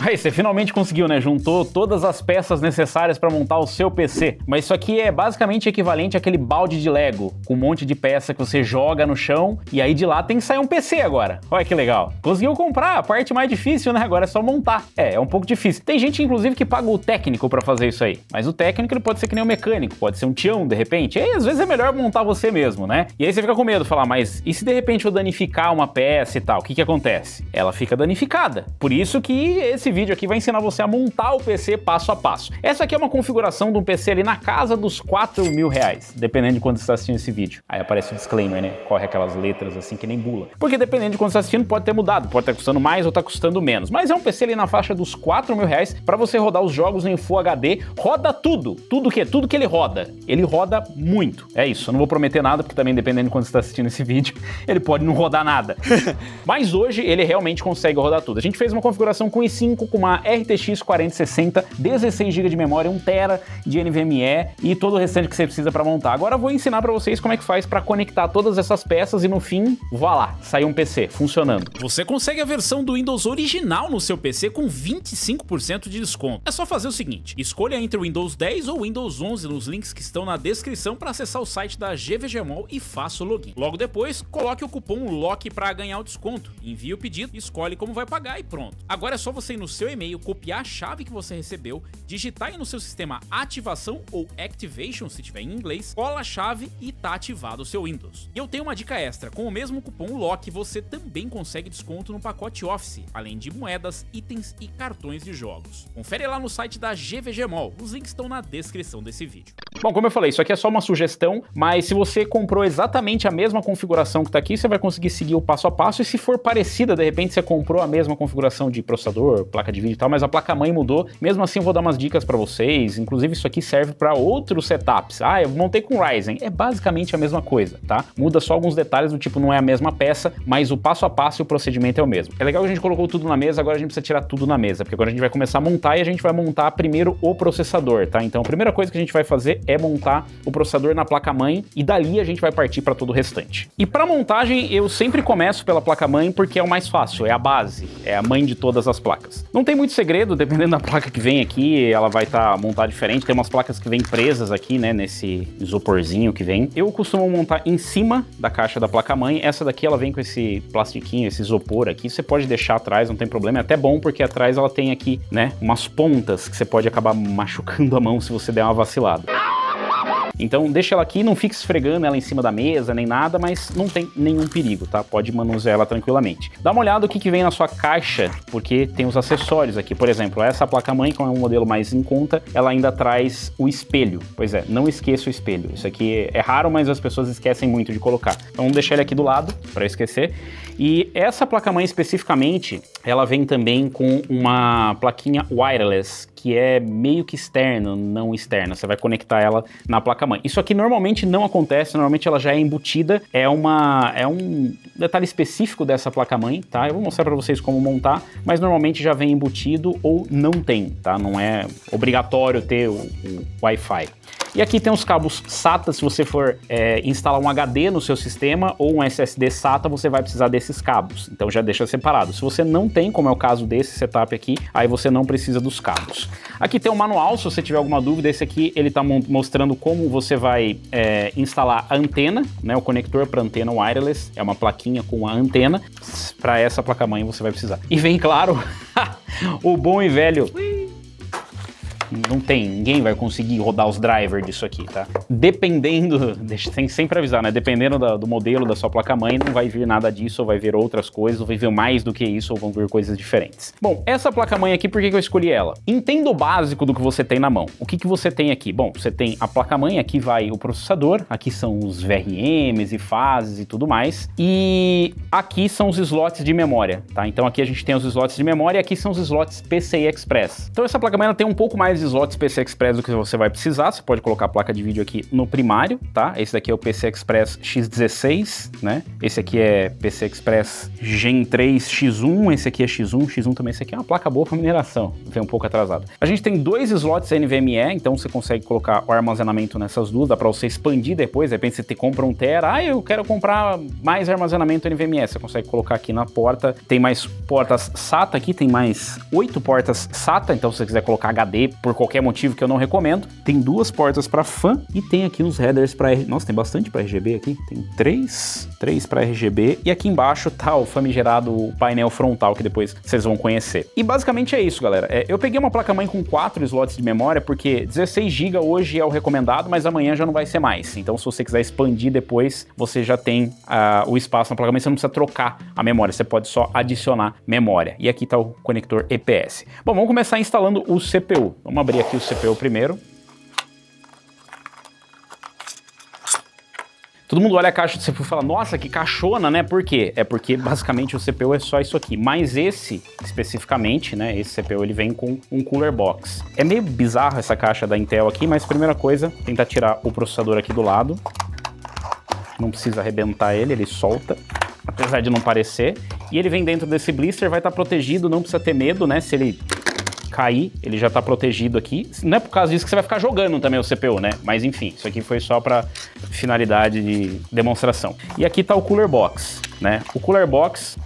Aí, você finalmente conseguiu, né? Juntou todas as peças necessárias para montar o seu PC. Mas isso aqui é basicamente equivalente àquele balde de Lego, com um monte de peça que você joga no chão e aí de lá tem que sair um PC agora. Olha que legal. Conseguiu comprar, a parte mais difícil, né? Agora é só montar. É um pouco difícil. Tem gente, inclusive, que paga o técnico para fazer isso aí. Mas o técnico, ele pode ser que nem o mecânico, pode ser um tião, de repente. E aí, às vezes, é melhor montar você mesmo, né? E aí você fica com medo, falar, mas e se de repente eu danificar uma peça e tal? O que acontece? Ela fica danificada. Por isso que esse vídeo aqui vai ensinar você a montar o PC passo a passo. Essa aqui é uma configuração de um PC ali na casa dos R$4.000, dependendo de quando você está assistindo esse vídeo. Aí aparece o disclaimer, né? Corre aquelas letras assim que nem bula. Porque dependendo de quando você está assistindo, pode ter mudado, pode estar custando mais ou tá custando menos. Mas é um PC ali na faixa dos R$4.000 para você rodar os jogos em Full HD. Roda tudo. Tudo que ele roda. Ele roda muito. É isso. Eu não vou prometer nada, porque também dependendo de quando você está assistindo esse vídeo, ele pode não rodar nada. Mas hoje ele realmente consegue rodar tudo. A gente fez uma configuração com i5, com uma RTX 4060, 16 GB de memória, 1 TB de NVMe e todo o restante que você precisa para montar. Agora eu vou ensinar para vocês como é que faz para conectar todas essas peças e no fim, vá lá, saiu um PC funcionando. Você consegue a versão do Windows original no seu PC com 25% de desconto. É só fazer o seguinte, escolha entre o Windows 10 ou Windows 11 nos links que estão na descrição para acessar o site da GVGmall e faça o login. Logo depois, coloque o cupom LOCK para ganhar o desconto. Envie o pedido, escolhe como vai pagar e pronto. Agora é só você ir no seu e-mail, copiar a chave que você recebeu, digitar aí no seu sistema ativação ou activation, se tiver em inglês, cola a chave e tá ativado o seu Windows. E eu tenho uma dica extra, com o mesmo cupom LOCK você também consegue desconto no pacote Office, além de moedas, itens e cartões de jogos. Confere lá no site da GVGmall, os links estão na descrição desse vídeo. Bom, como eu falei, isso aqui é só uma sugestão, mas se você comprou exatamente a mesma configuração que tá aqui, você vai conseguir seguir o passo a passo, e se for parecida, de repente você comprou a mesma configuração de processador, placa de vídeo e tal, mas a placa-mãe mudou, mesmo assim eu vou dar umas dicas para vocês, inclusive isso aqui serve para outros setups. Ah, eu montei com Ryzen, é basicamente a mesma coisa, tá? Muda só alguns detalhes do tipo, não é a mesma peça, mas o passo a passo e o procedimento é o mesmo. É legal que a gente colocou tudo na mesa, agora a gente precisa tirar tudo na mesa, porque agora a gente vai começar a montar e a gente vai montar primeiro o processador, tá? Então a primeira coisa que a gente vai fazer é montar o processador na placa-mãe e dali a gente vai partir para todo o restante. E para montagem eu sempre começo pela placa-mãe porque é o mais fácil, é a base, é a mãe de todas as placas. Não tem muito segredo, dependendo da placa que vem aqui, ela vai estar montada diferente. Tem umas placas que vêm presas aqui, né, nesse isoporzinho que vem. Eu costumo montar em cima da caixa da placa-mãe. Essa daqui ela vem com esse plastiquinho, esse isopor aqui. Você pode deixar atrás, não tem problema. É até bom porque atrás ela tem aqui, né, umas pontas que você pode acabar machucando a mão se você der uma vacilada. Então deixa ela aqui, não fique esfregando ela em cima da mesa nem nada, mas não tem nenhum perigo, tá? Pode manusear ela tranquilamente. Dá uma olhada no que vem na sua caixa, porque tem os acessórios aqui. Por exemplo, essa placa-mãe, como é um modelo mais em conta, ela ainda traz o espelho. Pois é, não esqueça o espelho. Isso aqui é raro, mas as pessoas esquecem muito de colocar. Então vamos deixar ele aqui do lado, para esquecer. E essa placa-mãe especificamente, ela vem também com uma plaquinha wireless, que é meio que externo, não externa. Você vai conectar ela na placa-mãe. Isso aqui normalmente não acontece, normalmente ela já é embutida. É um detalhe específico dessa placa-mãe, tá? Eu vou mostrar para vocês como montar, mas normalmente já vem embutido ou não tem, tá? Não é obrigatório ter o Wi-Fi. E aqui tem os cabos SATA, se você for instalar um HD no seu sistema ou um SSD SATA, você vai precisar desses cabos, então já deixa separado. Se você não tem, como é o caso desse setup aqui, aí você não precisa dos cabos. Aqui tem um manual, se você tiver alguma dúvida, esse aqui ele está mostrando como você vai instalar a antena, né, o conector para antena wireless, é uma plaquinha com a antena, para essa placa-mãe você vai precisar. E vem, claro, o bom e velho... Não tem, ninguém vai conseguir rodar os drivers disso aqui, tá? Dependendo, tem que sempre avisar, né? Dependendo do modelo da sua placa-mãe, não vai vir nada disso, ou vai vir outras coisas, ou vai vir mais do que isso, ou vão vir coisas diferentes. Bom, essa placa-mãe aqui, por que eu escolhi ela? Entenda o básico do que você tem na mão. O que você tem aqui? Bom, você tem a placa-mãe, aqui vai o processador, aqui são os VRMs e fases e tudo mais, e aqui são os slots de memória, tá? Então aqui a gente tem os slots de memória e aqui são os slots PCI Express. Então essa placa-mãe ela tem um pouco mais mais slots PCI Express do que você vai precisar. Você pode colocar a placa de vídeo aqui no primário, tá? Esse daqui é o PCI Express X16, né? Esse aqui é PCI Express Gen 3 X1, esse aqui é X1 também. Esse aqui é uma placa boa para mineração, vem um pouco atrasado. A gente tem 2 slots NVMe, então você consegue colocar o armazenamento nessas duas, dá para você expandir depois, de repente você compra 1 TB, eu quero comprar mais armazenamento NVMe, você consegue colocar aqui na porta, tem mais portas SATA aqui, tem mais 8 portas SATA, então se você quiser colocar HD por qualquer motivo que eu não recomendo, tem 2 portas para fan e tem aqui uns headers para, nossa, tem bastante para RGB aqui, tem 3 para RGB e aqui embaixo tá o famigerado painel frontal que depois vocês vão conhecer. E basicamente é isso, galera. Eu peguei uma placa-mãe com 4 slots de memória porque 16 GB hoje é o recomendado, mas amanhã já não vai ser mais. Então se você quiser expandir depois, você já tem o espaço na placa-mãe, você não precisa trocar a memória, você pode só adicionar memória. E aqui tá o conector EPS. Bom, vamos começar instalando o CPU. Vamos abrir aqui o CPU primeiro. Todo mundo olha a caixa do CPU e fala, nossa, que caixona, né? Por quê? É porque basicamente o CPU é só isso aqui. Mas esse, especificamente, né? Esse CPU ele vem com um cooler box. É meio bizarro essa caixa da Intel aqui, mas primeira coisa, tentar tirar o processador aqui do lado. Não precisa arrebentar ele solta. Apesar de não parecer. E ele vem dentro desse blister, vai estar protegido, não precisa ter medo, né? Se ele cair, ele já está protegido aqui. Não é por causa disso que você vai ficar jogando também o CPU, né? Mas enfim, isso aqui foi só para finalidade de demonstração. E aqui está o cooler box, né? O cooler box,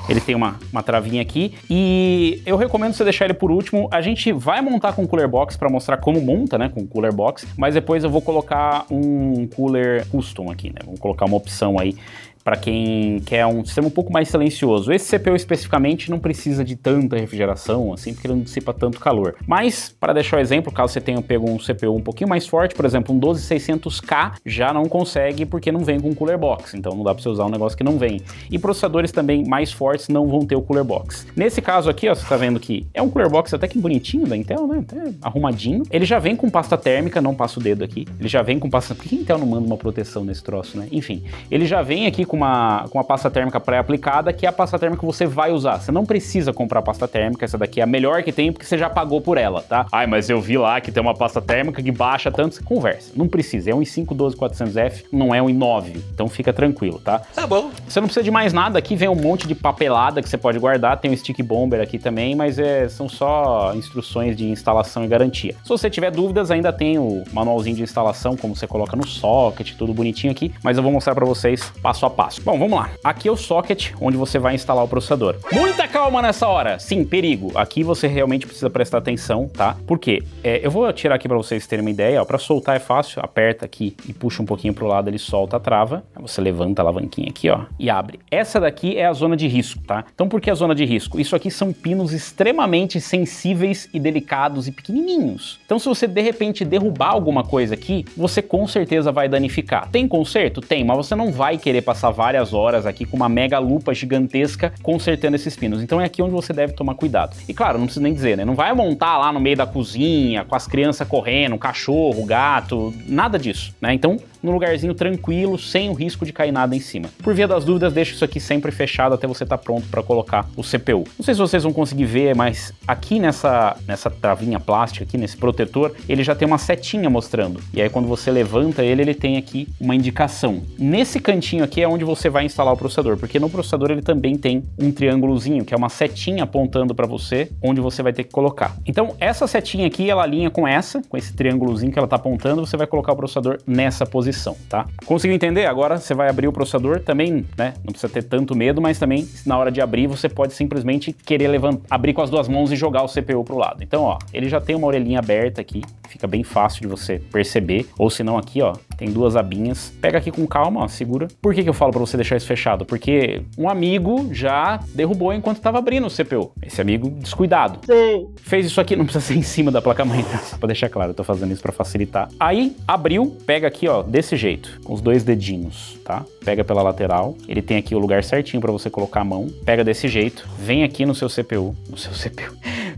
ele tem uma travinha aqui e eu recomendo você deixar ele por último. A gente vai montar com o cooler box para mostrar como monta, né, com o cooler box, mas depois eu vou colocar um cooler custom aqui, né? Vamos colocar uma opção aí para quem quer um sistema um pouco mais silencioso. Esse CPU especificamente não precisa de tanta refrigeração, assim, porque ele não dissipa tanto calor. Mas, para deixar o exemplo, caso você tenha pego um CPU um pouquinho mais forte, por exemplo, um 12600K, já não consegue porque não vem com cooler box, então não dá para você usar um negócio que não vem. E processadores também mais fortes não vão ter o cooler box. Nesse caso aqui, ó, você tá vendo que é um cooler box até que bonitinho da Intel, né? Até arrumadinho. Ele já vem com pasta térmica, não passa o dedo aqui. Ele já vem com pasta... Por que a Intel não manda uma proteção nesse troço, né? Enfim, ele já vem aqui com uma pasta térmica pré-aplicada, que é a pasta térmica que você vai usar. Você não precisa comprar pasta térmica, essa daqui é a melhor que tem, porque você já pagou por ela, tá? Ai, mas eu vi lá que tem uma pasta térmica que baixa tanto. Conversa, não precisa. É um i5-12400F, não é um i9, então fica tranquilo, tá? Tá bom. Você não precisa de mais nada, aqui vem um monte de papelada que você pode guardar, tem um stick bomber aqui também, mas são só instruções de instalação e garantia. Se você tiver dúvidas, ainda tem o manualzinho de instalação, como você coloca no socket, tudo bonitinho aqui, mas eu vou mostrar pra vocês passo a passo. Bom, vamos lá. Aqui é o socket onde você vai instalar o processador. Muita calma nessa hora. Sim, perigo. Aqui você realmente precisa prestar atenção, tá? Por quê? Eu vou tirar aqui para vocês terem uma ideia. Para soltar é fácil. Aperta aqui e puxa um pouquinho pro lado, ele solta a trava. Aí você levanta a alavanquinha aqui, ó, e abre. Essa daqui é a zona de risco, tá? Então por que a zona de risco? Isso aqui são pinos extremamente sensíveis e delicados e pequenininhos. Então se você de repente derrubar alguma coisa aqui, você com certeza vai danificar. Tem conserto? Tem, mas você não vai querer passar várias horas aqui com uma mega lupa gigantesca consertando esses pinos. Então é aqui onde você deve tomar cuidado. E claro, não precisa nem dizer, né? Não vai montar lá no meio da cozinha, com as crianças correndo, cachorro, gato, nada disso, né? Então, num lugarzinho tranquilo, sem o risco de cair nada em cima. Por via das dúvidas, deixa isso aqui sempre fechado até você estar pronto para colocar o CPU. Não sei se vocês vão conseguir ver, mas aqui nessa travinha plástica, aqui nesse protetor, ele já tem uma setinha mostrando. E aí quando você levanta ele, ele tem aqui uma indicação. Nesse cantinho aqui é onde você vai instalar o processador, porque no processador ele também tem um triângulozinho, que é uma setinha apontando para você, onde você vai ter que colocar. Então essa setinha aqui, ela alinha com esse triângulozinho que ela tá apontando, você vai colocar o processador nessa posição, tá? Conseguiu entender? Agora você vai abrir o processador também, né? Não precisa ter tanto medo, mas também na hora de abrir você pode simplesmente querer abrir com as duas mãos e jogar o CPU pro lado. Então, ó, ele já tem uma orelhinha aberta aqui, fica bem fácil de você perceber, ou se não aqui, ó, tem duas abinhas. Pega aqui com calma, ó, segura. Por que eu falo para você deixar isso fechado? Porque um amigo já derrubou enquanto estava abrindo o CPU. Esse amigo descuidado. Sim. Fez isso aqui, não precisa ser em cima da placa-mãe, tá? Só pra deixar claro, eu tô fazendo isso para facilitar. Aí, abriu, pega aqui, ó, desse jeito, com os dois dedinhos, tá? Pega pela lateral, ele tem aqui o lugar certinho para você colocar a mão. Pega desse jeito, vem aqui no seu CPU,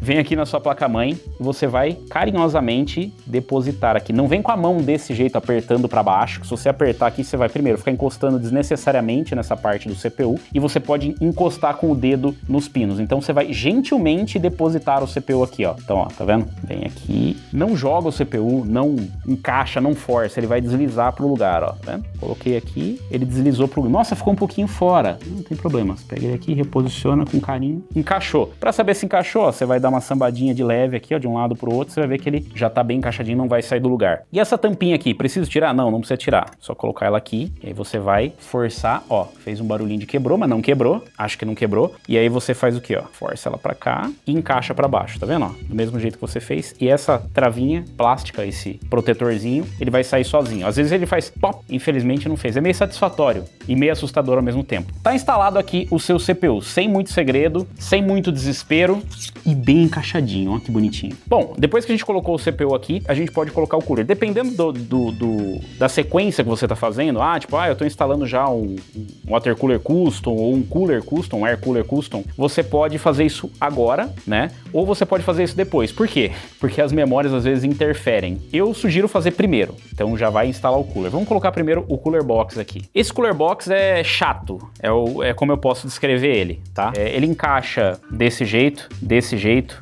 vem aqui na sua placa-mãe e você vai carinhosamente depositar aqui. Não vem com a mão desse jeito apertando para baixo, que se você apertar aqui, você vai primeiro ficar encostando desnecessariamente nessa parte do CPU e você pode encostar com o dedo nos pinos. Então você vai gentilmente depositar o CPU aqui, ó. Então, ó, tá vendo? Vem aqui, não joga o CPU, não encaixa, não força, ele vai deslizar pro lugar, ó, tá vendo? Coloquei aqui, ele deslizou pro lugar. Nossa, ficou um pouquinho fora. Não tem problema, você pega ele aqui, reposiciona com carinho, encaixou. Pra saber se encaixou, ó, você vai dar uma sambadinha de leve aqui, ó, de um lado pro outro, você vai ver que ele já tá bem encaixadinho, não vai sair do lugar. E essa tampinha aqui, preciso tirar? Não, não precisa tirar. Só colocar ela aqui, e aí você vai forçar, ó, fez um barulhinho de quebrou, mas não quebrou, acho que não quebrou. E aí você faz o quê, ó? Força ela pra cá e encaixa pra baixo, tá vendo, ó? Do mesmo jeito que você fez. E essa travinha plástica, esse protetorzinho, ele vai sair sozinho. Às vezes ele faz pop, infelizmente não fez. É meio satisfatório e meio assustador ao mesmo tempo. Tá instalado aqui o seu CPU, sem muito segredo, sem muito desespero e bem encaixadinho, ó, que bonitinho. Bom, depois que a gente colocou o CPU aqui, a gente pode colocar o cooler. Dependendo da sequência que você tá fazendo, tipo, eu tô instalando já um water cooler custom ou um cooler custom, um air cooler custom, você pode fazer isso agora, né? Ou você pode fazer isso depois. Por quê? Porque as memórias às vezes interferem. Eu sugiro fazer primeiro, então já vai instalar o cooler. Vamos colocar primeiro o cooler box aqui. Esse cooler box é chato, é como eu posso descrever ele, tá? Ele encaixa desse jeito,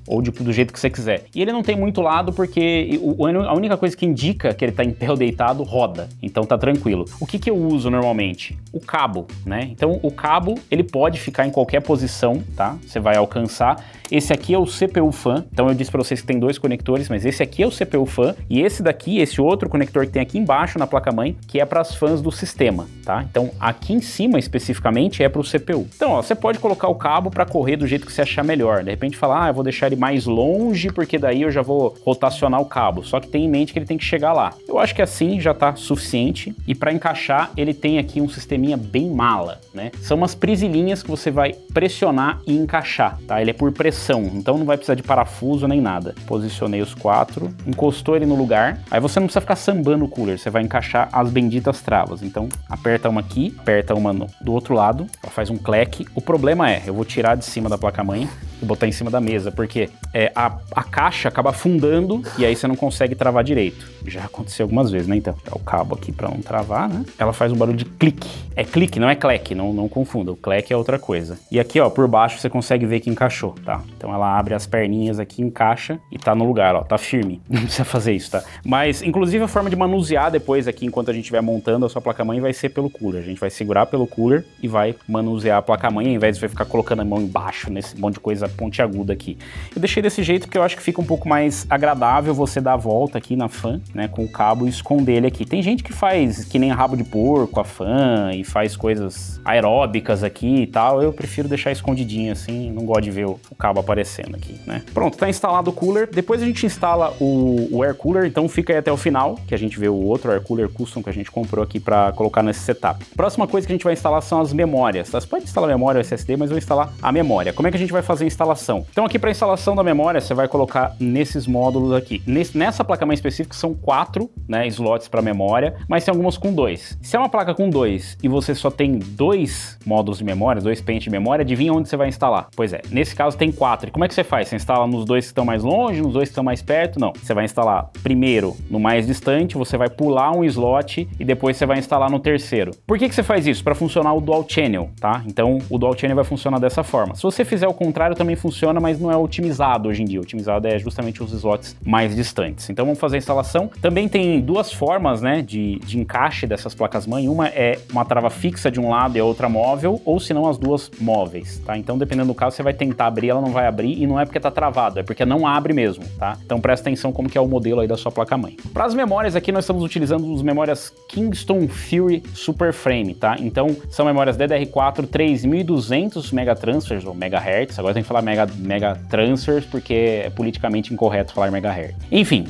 ou do jeito que você quiser. E ele não tem muito lado porque a única coisa que indica que ele tá em pé ou deitado roda, então tá tranquilo. O que eu uso normalmente? O cabo, né? Então o cabo, ele pode ficar em qualquer posição, tá? Você vai alcançar. Esse aqui é o CPU fan, então eu disse para vocês que tem 2 conectores, mas esse aqui é o CPU fan, e esse daqui, esse outro conector que tem aqui embaixo na placa-mãe, que é para as fãs do sistema, tá? Então aqui em cima especificamente é para o CPU. Então, ó, você pode colocar o cabo para correr do jeito que você achar melhor. De repente falar, eu vou deixar ele mais longe porque daí eu já vou rotacionar o cabo, só que tem em mente que ele tem que chegar lá. Eu acho que assim já tá suficiente, e para encaixar ele tem aqui um sisteminha bem mala, né? São umas prisilinhas que você vai pressionar e encaixar, tá? Ele é por pressão, então não vai precisar de parafuso nem nada. Posicionei os 4, encostou ele no lugar, aí você não precisa ficar sambando o cooler, você vai encaixar as benditas travas. Então aperta uma aqui, aperta uma do outro lado, ela faz um cleque. O problema eu vou tirar de cima da placa-mãe e botar em cima da mesa, porque a caixa acaba afundando e aí você não consegue travar direito. Já aconteceu algumas vezes, né? Então, é o cabo aqui pra não travar, né? Ela faz um barulho de clique. É clique, não é cleque, não confunda. O cleque é outra coisa. E aqui, ó, por baixo você consegue ver que encaixou, tá? Então ela abre as perninhas aqui, encaixa e tá no lugar, ó, tá firme. Não precisa fazer isso, tá? Mas, inclusive, a forma de manusear depois aqui, enquanto a gente estiver montando a sua placa-mãe, vai ser pelo cooler. A gente vai segurar pelo cooler e vai manusear a placa-mãe, ao invés de ficar colocando a mão embaixo nesse monte de coisa pontiaguda aqui. Eu deixei desse jeito porque eu acho que fica um pouco mais agradável você dar a volta aqui na fan, né, com o cabo e esconder ele aqui. Tem gente que faz que nem rabo de porco a fan e faz coisas aeróbicas aqui e tal. Eu prefiro deixar escondidinho assim, não gosto de ver o cabo aparecendo aqui, né? Pronto, tá instalado o cooler. Depois a gente instala o air cooler, então fica aí até o final, que a gente vê o outro air cooler custom que a gente comprou aqui para colocar nesse setup. Próxima coisa que a gente vai instalar são as memórias, tá? Você pode instalar memória ou SSD, mas eu vou instalar a memória. Como é que a gente vai fazer a instalação? Então aqui para instalação da memória, você vai colocar nesses módulos aqui. Nessa placa-mãe específica são 4, né, slots para memória, mas tem algumas com 2. Se é uma placa com 2 e você só tem 2 módulos de memória, 2 pentes de memória, adivinha onde você vai instalar? Pois é, nesse caso tem 4. E como é que você faz? Você instala nos 2 que estão mais longe, nos 2 que estão mais perto? Não. Você vai instalar primeiro no mais distante, você vai pular um slot e depois você vai instalar no terceiro. Por que você faz isso? Para funcionar o Dual Channel, tá? Então o Dual Channel vai funcionar dessa forma. Se você fizer o contrário também funciona, mas não é otimizado hoje em dia. Otimizado é justamente os slots mais distantes. Então vamos fazer a instalação. Também tem 2 formas, né, de encaixe dessas placas-mãe. Uma é uma trava fixa de um lado e a outra móvel, ou se não as 2 móveis, tá? Então dependendo do caso, você vai tentar abrir, ela não vai abrir, e não é porque tá travado, é porque não abre mesmo, tá? Então presta atenção como que é o modelo aí da sua placa-mãe. Para as memórias aqui, nós estamos utilizando as memórias Kingston Fury Super Frame, tá? Então são memórias DDR4 3200 megatransfers, ou megahertz. Agora tem que falar megatransfers porque é politicamente incorreto falar megahertz. Enfim,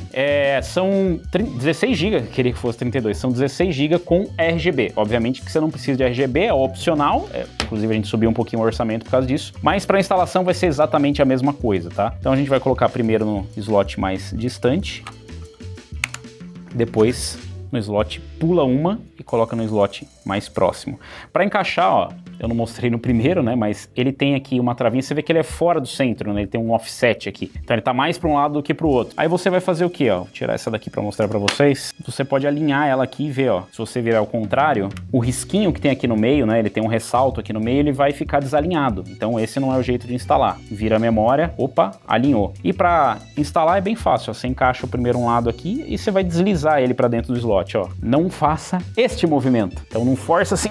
são 16 GB, queria que fosse 32, são 16 GB com RGB. Obviamente que você não precisa de RGB, é opcional, inclusive a gente subiu um pouquinho o orçamento por causa disso, mas para instalação vai ser exatamente a mesma coisa, tá? Então a gente vai colocar primeiro no slot mais distante, depois no slot pula uma e coloca no slot mais próximo. Para encaixar, ó, eu não mostrei no primeiro, né, mas ele tem aqui uma travinha, você vê que ele é fora do centro, né, ele tem um offset aqui, então ele tá mais para um lado do que para o outro. Aí você vai fazer o que, ó, vou tirar essa daqui para mostrar para vocês, você pode alinhar ela aqui e ver, ó, se você virar ao contrário, o risquinho que tem aqui no meio, né, ele tem um ressalto aqui no meio, ele vai ficar desalinhado, então esse não é o jeito de instalar. Vira a memória, opa, alinhou. E para instalar é bem fácil, ó, você encaixa o primeiro um lado aqui e você vai deslizar ele para dentro do slot, ó. Não faça este movimento, então não força assim,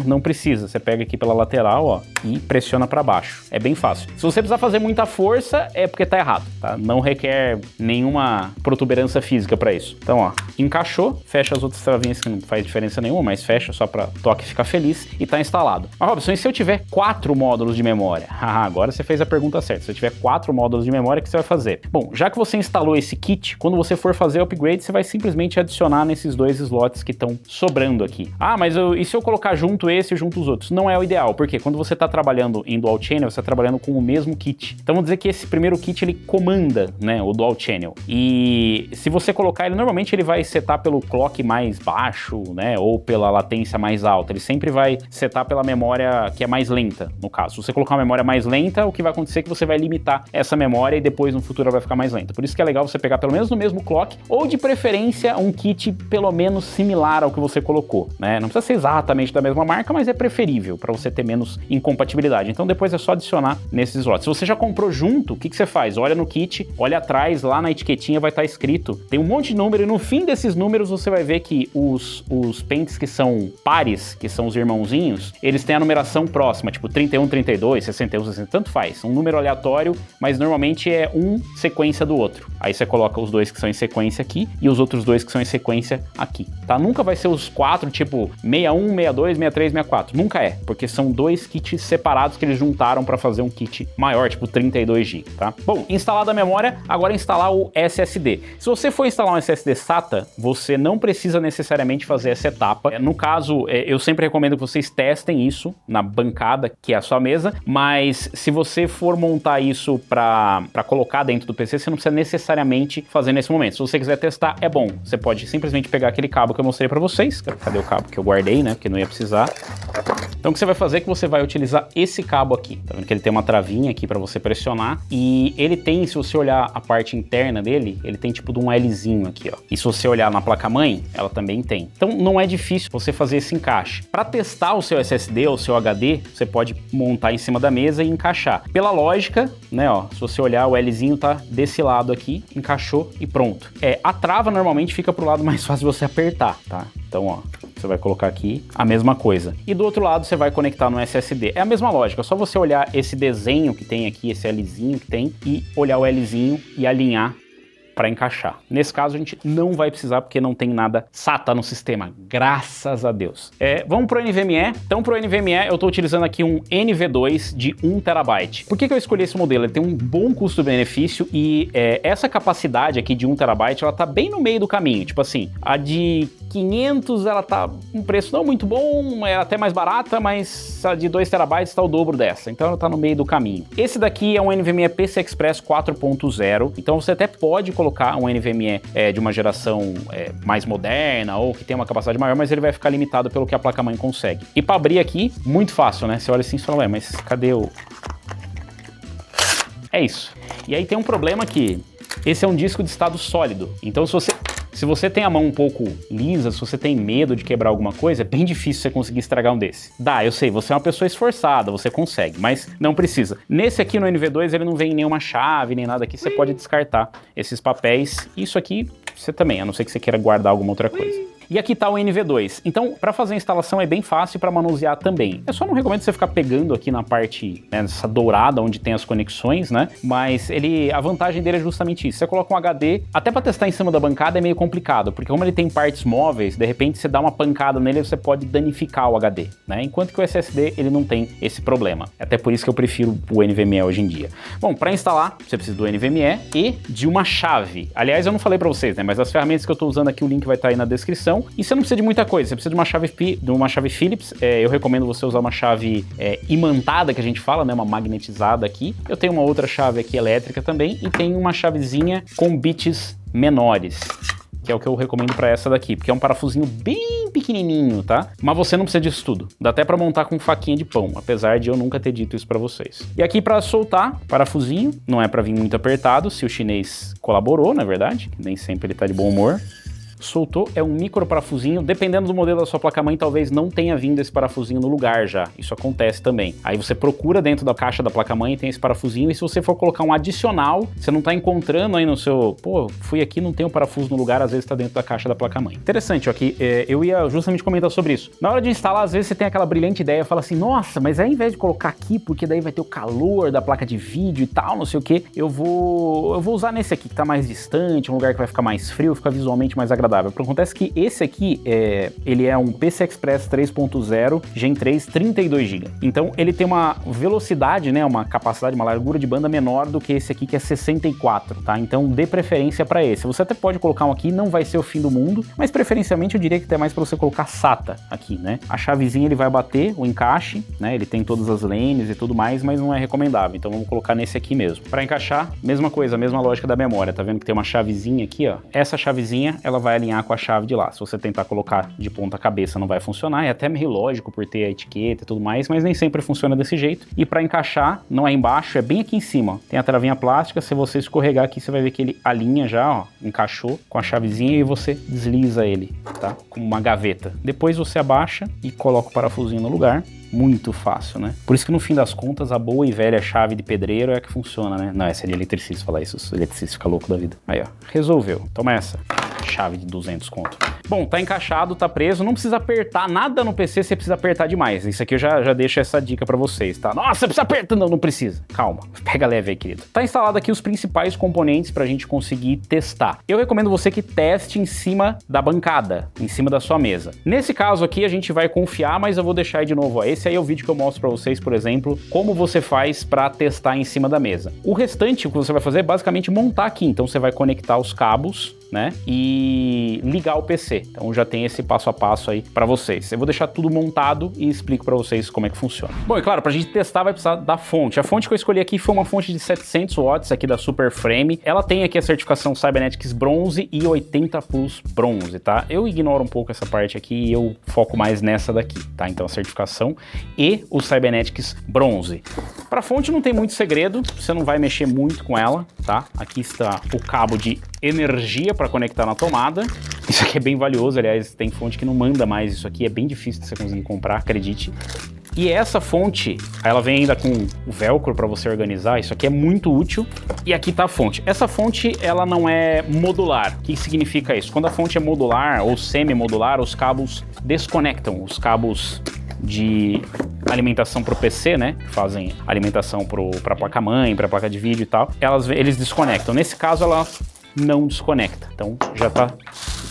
não precisa, você pega aqui pela lateral, ó, e pressiona para baixo. É bem fácil. Se você precisar fazer muita força, é porque tá errado, tá? Não requer nenhuma protuberância física para isso. Então, ó, encaixou, fecha as outras travinhas que não faz diferença nenhuma, mas fecha só para toque ficar feliz e tá instalado. Mas, Robson, e se eu tiver 4 módulos de memória? Agora você fez a pergunta certa. Se eu tiver 4 módulos de memória, o que você vai fazer? Bom, já que você instalou esse kit, quando você for fazer o upgrade, você vai simplesmente adicionar nesses 2 slots que estão sobrando aqui. Ah, mas e se eu colocar junto esse e junto os outros? Não é o ideal, porque quando você está trabalhando em dual channel, você está trabalhando com o mesmo kit. Então vamos dizer que esse primeiro kit ele comanda, né, o dual channel. E se você colocar ele, normalmente ele vai setar pelo clock mais baixo, né, ou pela latência mais alta. Ele sempre vai setar pela memória que é mais lenta, no caso. Se você colocar uma memória mais lenta, o que vai acontecer é que você vai limitar essa memória e depois no futuro ela vai ficar mais lenta. Por isso que é legal você pegar pelo menos no mesmo clock, ou de preferência um kit pelo menos similar ao que você colocou, né? Não precisa ser exatamente da mesma marca, mas é preferível para você ter menos incompatibilidade. Então depois é só adicionar nesses slots. Se você já comprou junto, o que você faz? Olha no kit, olha atrás, lá na etiquetinha vai estar escrito. Tem um monte de número e no fim desses números você vai ver que os pentes que são pares, que são os irmãozinhos, eles têm a numeração próxima, tipo 31, 32, 61, 60, tanto faz. Um número aleatório, mas normalmente é um sequência do outro. Aí você coloca os 2 que são em sequência aqui e os outros 2 que são em sequência aqui, tá? Nunca vai ser os 4, tipo 61, 62, 63, 64. Nunca é, porque são 2 kits separados que eles juntaram para fazer um kit maior, tipo 32 GB, tá? Bom, instalada a memória, agora instalar o SSD. Se você for instalar um SSD SATA, você não precisa necessariamente fazer essa etapa. No caso, eu sempre recomendo que vocês testem isso na bancada, que é a sua mesa, mas se você for montar isso para colocar dentro do PC, você não precisa necessariamente fazer nesse momento. Se você quiser testar, é bom. Você pode simplesmente pegar aquele cabo que eu mostrei para vocês. Cadê o cabo que eu guardei, né? Porque não ia precisar. Então o que você vai fazer é que você vai utilizar esse cabo aqui. Tá vendo que ele tem uma travinha aqui para você pressionar e ele tem, se você olhar a parte interna dele, ele tem tipo de um Lzinho aqui, ó. E se você olhar na placa-mãe, ela também tem. Então não é difícil você fazer esse encaixe. Para testar o seu SSD ou o seu HD, você pode montar em cima da mesa e encaixar. Pela lógica, né, ó, se você olhar, o Lzinho tá desse lado aqui, encaixou e pronto. A trava normalmente fica pro lado mais fácil de você apertar, tá? Então, ó, você vai colocar aqui a mesma coisa. E do outro lado você vai conectar no SSD. É a mesma lógica, é só você olhar esse desenho que tem aqui, esse Lzinho que tem, e olhar o Lzinho e alinhar para encaixar. Nesse caso a gente não vai precisar porque não tem nada SATA no sistema, graças a Deus. Vamos pro NVMe. Então pro NVMe eu estou utilizando aqui um NV2 de 1 TB. Por que eu escolhi esse modelo? Ele tem um bom custo-benefício e essa capacidade aqui de 1 TB ela tá bem no meio do caminho. Tipo assim, a de 500 ela tá um preço não muito bom, é até mais barata, mas a de 2 TB está o dobro dessa, então ela tá no meio do caminho. Esse daqui é um NVMe PCI Express 4.0, então você até pode colocar um NVMe de uma geração mais moderna ou que tem uma capacidade maior, mas ele vai ficar limitado pelo que a placa-mãe consegue. E para abrir aqui, muito fácil, né? Você olha assim e fala, ué, mas cadê o... É isso. E aí tem um problema que esse é um disco de estado sólido, então se você tem a mão um pouco lisa, se você tem medo de quebrar alguma coisa, é bem difícil você conseguir estragar um desse. Dá, eu sei, você é uma pessoa esforçada, você consegue, mas não precisa. Nesse aqui no NV2 ele não vem nenhuma chave, nem nada aqui, você pode descartar esses papéis. Isso aqui você também, a não ser que você queira guardar alguma outra coisa. E aqui tá o NV2. Então, para fazer a instalação é bem fácil, para manusear também. Eu só não recomendo você ficar pegando aqui na parte, né, nessa dourada onde tem as conexões, né? Mas a vantagem dele é justamente isso. Você coloca um HD, até para testar em cima da bancada é meio complicado, porque como ele tem partes móveis, de repente você dá uma pancada nele e você pode danificar o HD, né? Enquanto que o SSD ele não tem esse problema. Até por isso que eu prefiro o NVMe hoje em dia. Bom, para instalar, você precisa do NVMe e de uma chave. Aliás, eu não falei para vocês, né? Mas as ferramentas que eu tô usando aqui, o link vai estar aí na descrição. E você não precisa de muita coisa, você precisa de uma chave Phillips. Eu recomendo você usar uma chave imantada, que a gente fala, né? Uma magnetizada aqui. Eu tenho uma outra chave aqui elétrica também e tenho uma chavezinha com bits menores. que é o que eu recomendo para essa daqui, porque é um parafusinho bem pequenininho, tá? Mas você não precisa disso tudo. Dá até para montar com faquinha de pão, apesar de eu nunca ter dito isso para vocês. E aqui para soltar, parafusinho, não é para vir muito apertado, se o chinês colaborou, na verdade, que nem sempre ele tá de bom humor. Soltou, é um micro parafusinho, dependendo do modelo da sua placa-mãe, talvez não tenha vindo esse parafusinho no lugar já, isso acontece também. Aí você procura dentro da caixa da placa-mãe e tem esse parafusinho, e se você for colocar um adicional, você não tá encontrando aí no seu, pô, fui aqui, não tem um parafuso no lugar, às vezes tá dentro da caixa da placa-mãe. Interessante, ó, aqui, eu ia justamente comentar sobre isso. Na hora de instalar, às vezes você tem aquela brilhante ideia, fala assim, nossa, mas ao invés de colocar aqui, porque daí vai ter o calor da placa de vídeo e tal, não sei o que, eu vou usar nesse aqui, que tá mais distante, um lugar que vai ficar mais frio, fica visualmente mais agradável. Acontece que esse aqui, ele é um PCI Express 3.0 Gen 3 32 GB. Então ele tem uma velocidade, né, uma capacidade, uma largura de banda menor do que esse aqui, que é 64, tá? Então dê preferência para esse. Você até pode colocar um aqui, não vai ser o fim do mundo, mas preferencialmente eu diria que é mais para você colocar SATA aqui, né? A chavezinha ele vai bater o encaixe, né? Ele tem todas as lanes e tudo mais, mas não é recomendável. Então vamos colocar nesse aqui mesmo. Para encaixar, mesma coisa, mesma lógica da memória. Tá vendo que tem uma chavezinha aqui, ó? Essa chavezinha, ela vai alinhar com a chave de lá. Se você tentar colocar de ponta cabeça não vai funcionar, é até meio lógico por ter a etiqueta e tudo mais, mas nem sempre funciona desse jeito. E para encaixar, não é embaixo, é bem aqui em cima, ó. Tem a travinha plástica, se você escorregar aqui, você vai ver que ele alinha já, ó, encaixou com a chavezinha e você desliza ele, tá? Como uma gaveta. Depois você abaixa e coloca o parafusinho no lugar. Muito fácil, né? Por isso que no fim das contas a boa e velha chave de pedreiro é a que funciona, né? Não, essa é de eletricista, falar isso, o eletricista fica louco da vida. Aí, ó, resolveu. Toma essa. Chave de 200 conto. Bom, tá encaixado, tá preso, não precisa apertar nada no PC, você precisa apertar demais. Isso aqui eu já deixo essa dica pra vocês, tá? Nossa, precisa apertar. Não, não precisa. Calma, pega leve aí, querido. Tá instalado aqui os principais componentes pra gente conseguir testar. Eu recomendo você que teste em cima da bancada, em cima da sua mesa. Nesse caso aqui a gente vai confiar, mas eu vou deixar aí de novo, ó. Esse aí é o vídeo que eu mostro pra vocês, por exemplo, como você faz pra testar em cima da mesa. O restante, o que você vai fazer é basicamente montar aqui. Então você vai conectar os cabos, né, e ligar o PC. Então já tem esse passo a passo aí para vocês. Eu vou deixar tudo montado e explico para vocês como é que funciona. Bom, e claro, pra gente testar vai precisar da fonte. A fonte que eu escolhi aqui foi uma fonte de 700 watts aqui da Superframe. Ela tem aqui a certificação Cybernetics Bronze e 80 Plus Bronze, tá? Eu ignoro um pouco essa parte aqui e eu foco mais nessa daqui, tá? Então a certificação e o Cybernetics Bronze. Para fonte não tem muito segredo, você não vai mexer muito com ela, tá? Aqui está o cabo de energia para conectar na tomada. Isso aqui é bem valioso, aliás, tem fonte que não manda mais isso aqui, é bem difícil de você conseguir comprar, acredite. E essa fonte, ela vem ainda com o velcro para você organizar, isso aqui é muito útil. E aqui tá a fonte. Essa fonte, ela não é modular. O que significa isso? Quando a fonte é modular ou semi-modular, os cabos desconectam, os cabos de alimentação para o PC, né, que fazem alimentação para a placa-mãe, para a placa de vídeo e tal, eles desconectam. Nesse caso, ela não desconecta. Então já tá.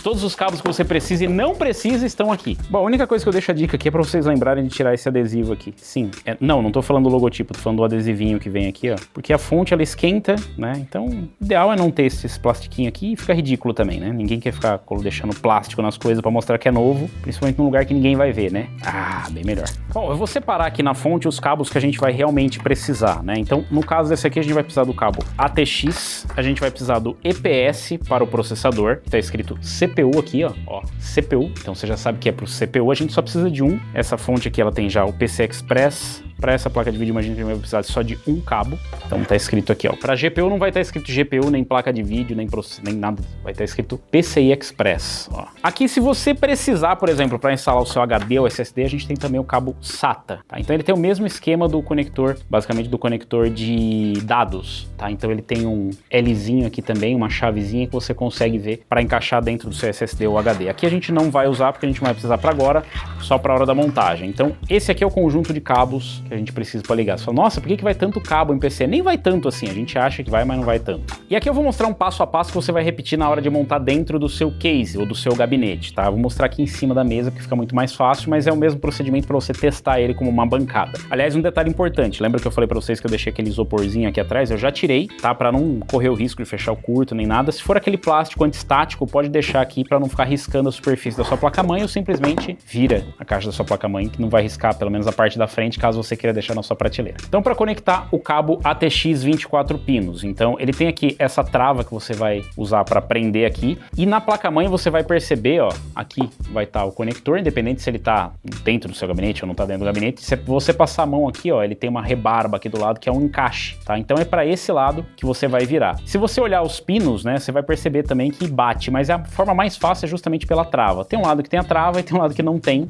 Todos os cabos que você precisa e não precisa estão aqui. Bom, a única coisa que eu deixo a dica aqui é para vocês lembrarem de tirar esse adesivo aqui. Sim, não tô falando do logotipo, tô falando do adesivinho que vem aqui, ó. Porque a fonte ela esquenta, né? Então, o ideal é não ter esse plastiquinho aqui e fica ridículo também, né? Ninguém quer ficar deixando plástico nas coisas para mostrar que é novo, principalmente num lugar que ninguém vai ver, né? Ah, bem melhor. Bom, eu vou separar aqui na fonte os cabos que a gente vai realmente precisar, né? Então, no caso desse aqui, a gente vai precisar do cabo ATX, a gente vai precisar do EPS para o processador, que tá escrito CPU aqui, ó, CPU, então você já sabe que é pro CPU, a gente só precisa de um. Essa fonte aqui, ela tem já o PCI Express. Para essa placa de vídeo, imagina que a gente vai precisar só de um cabo. Então tá escrito aqui, ó. Para GPU não vai estar escrito GPU, nem placa de vídeo, nem nada. Vai estar escrito PCI Express, ó. Aqui, se você precisar, por exemplo, para instalar o seu HD ou SSD, a gente tem também o cabo SATA, tá? Então ele tem o mesmo esquema do conector, basicamente do conector de dados, tá? Então ele tem um Lzinho aqui também, uma chavezinha que você consegue ver para encaixar dentro do seu SSD ou HD. Aqui a gente não vai usar porque a gente não vai precisar para agora, só para a hora da montagem. Então esse aqui é o conjunto de cabos que a gente precisa para ligar. Você fala, nossa, por que vai tanto cabo em PC? Nem vai tanto assim, a gente acha que vai, mas não vai tanto. E aqui eu vou mostrar um passo a passo que você vai repetir na hora de montar dentro do seu case ou do seu gabinete, tá? Eu vou mostrar aqui em cima da mesa porque fica muito mais fácil, mas é o mesmo procedimento para você testar ele como uma bancada. Aliás, um detalhe importante, lembra que eu falei para vocês que eu deixei aquele isoporzinho aqui atrás? Eu já tirei, tá? Para não correr o risco de fechar o curto nem nada. Se for aquele plástico antistático, pode deixar aqui para não ficar riscando a superfície da sua placa-mãe ou simplesmente vira a caixa da sua placa-mãe, que não vai riscar pelo menos a parte da frente, caso você queira deixar na sua prateleira. Então, para conectar o cabo ATX 24 pinos, então ele tem aqui essa trava que você vai usar para prender aqui, e na placa-mãe você vai perceber, ó, aqui vai estar o conector, independente se ele tá dentro do seu gabinete ou não tá dentro do gabinete. Se você passar a mão aqui, ó, ele tem uma rebarba aqui do lado que é um encaixe, tá? Então é para esse lado que você vai virar. Se você olhar os pinos, né, você vai perceber também que bate, mas a forma mais fácil é justamente pela trava. Tem um lado que tem a trava e tem um lado que não tem.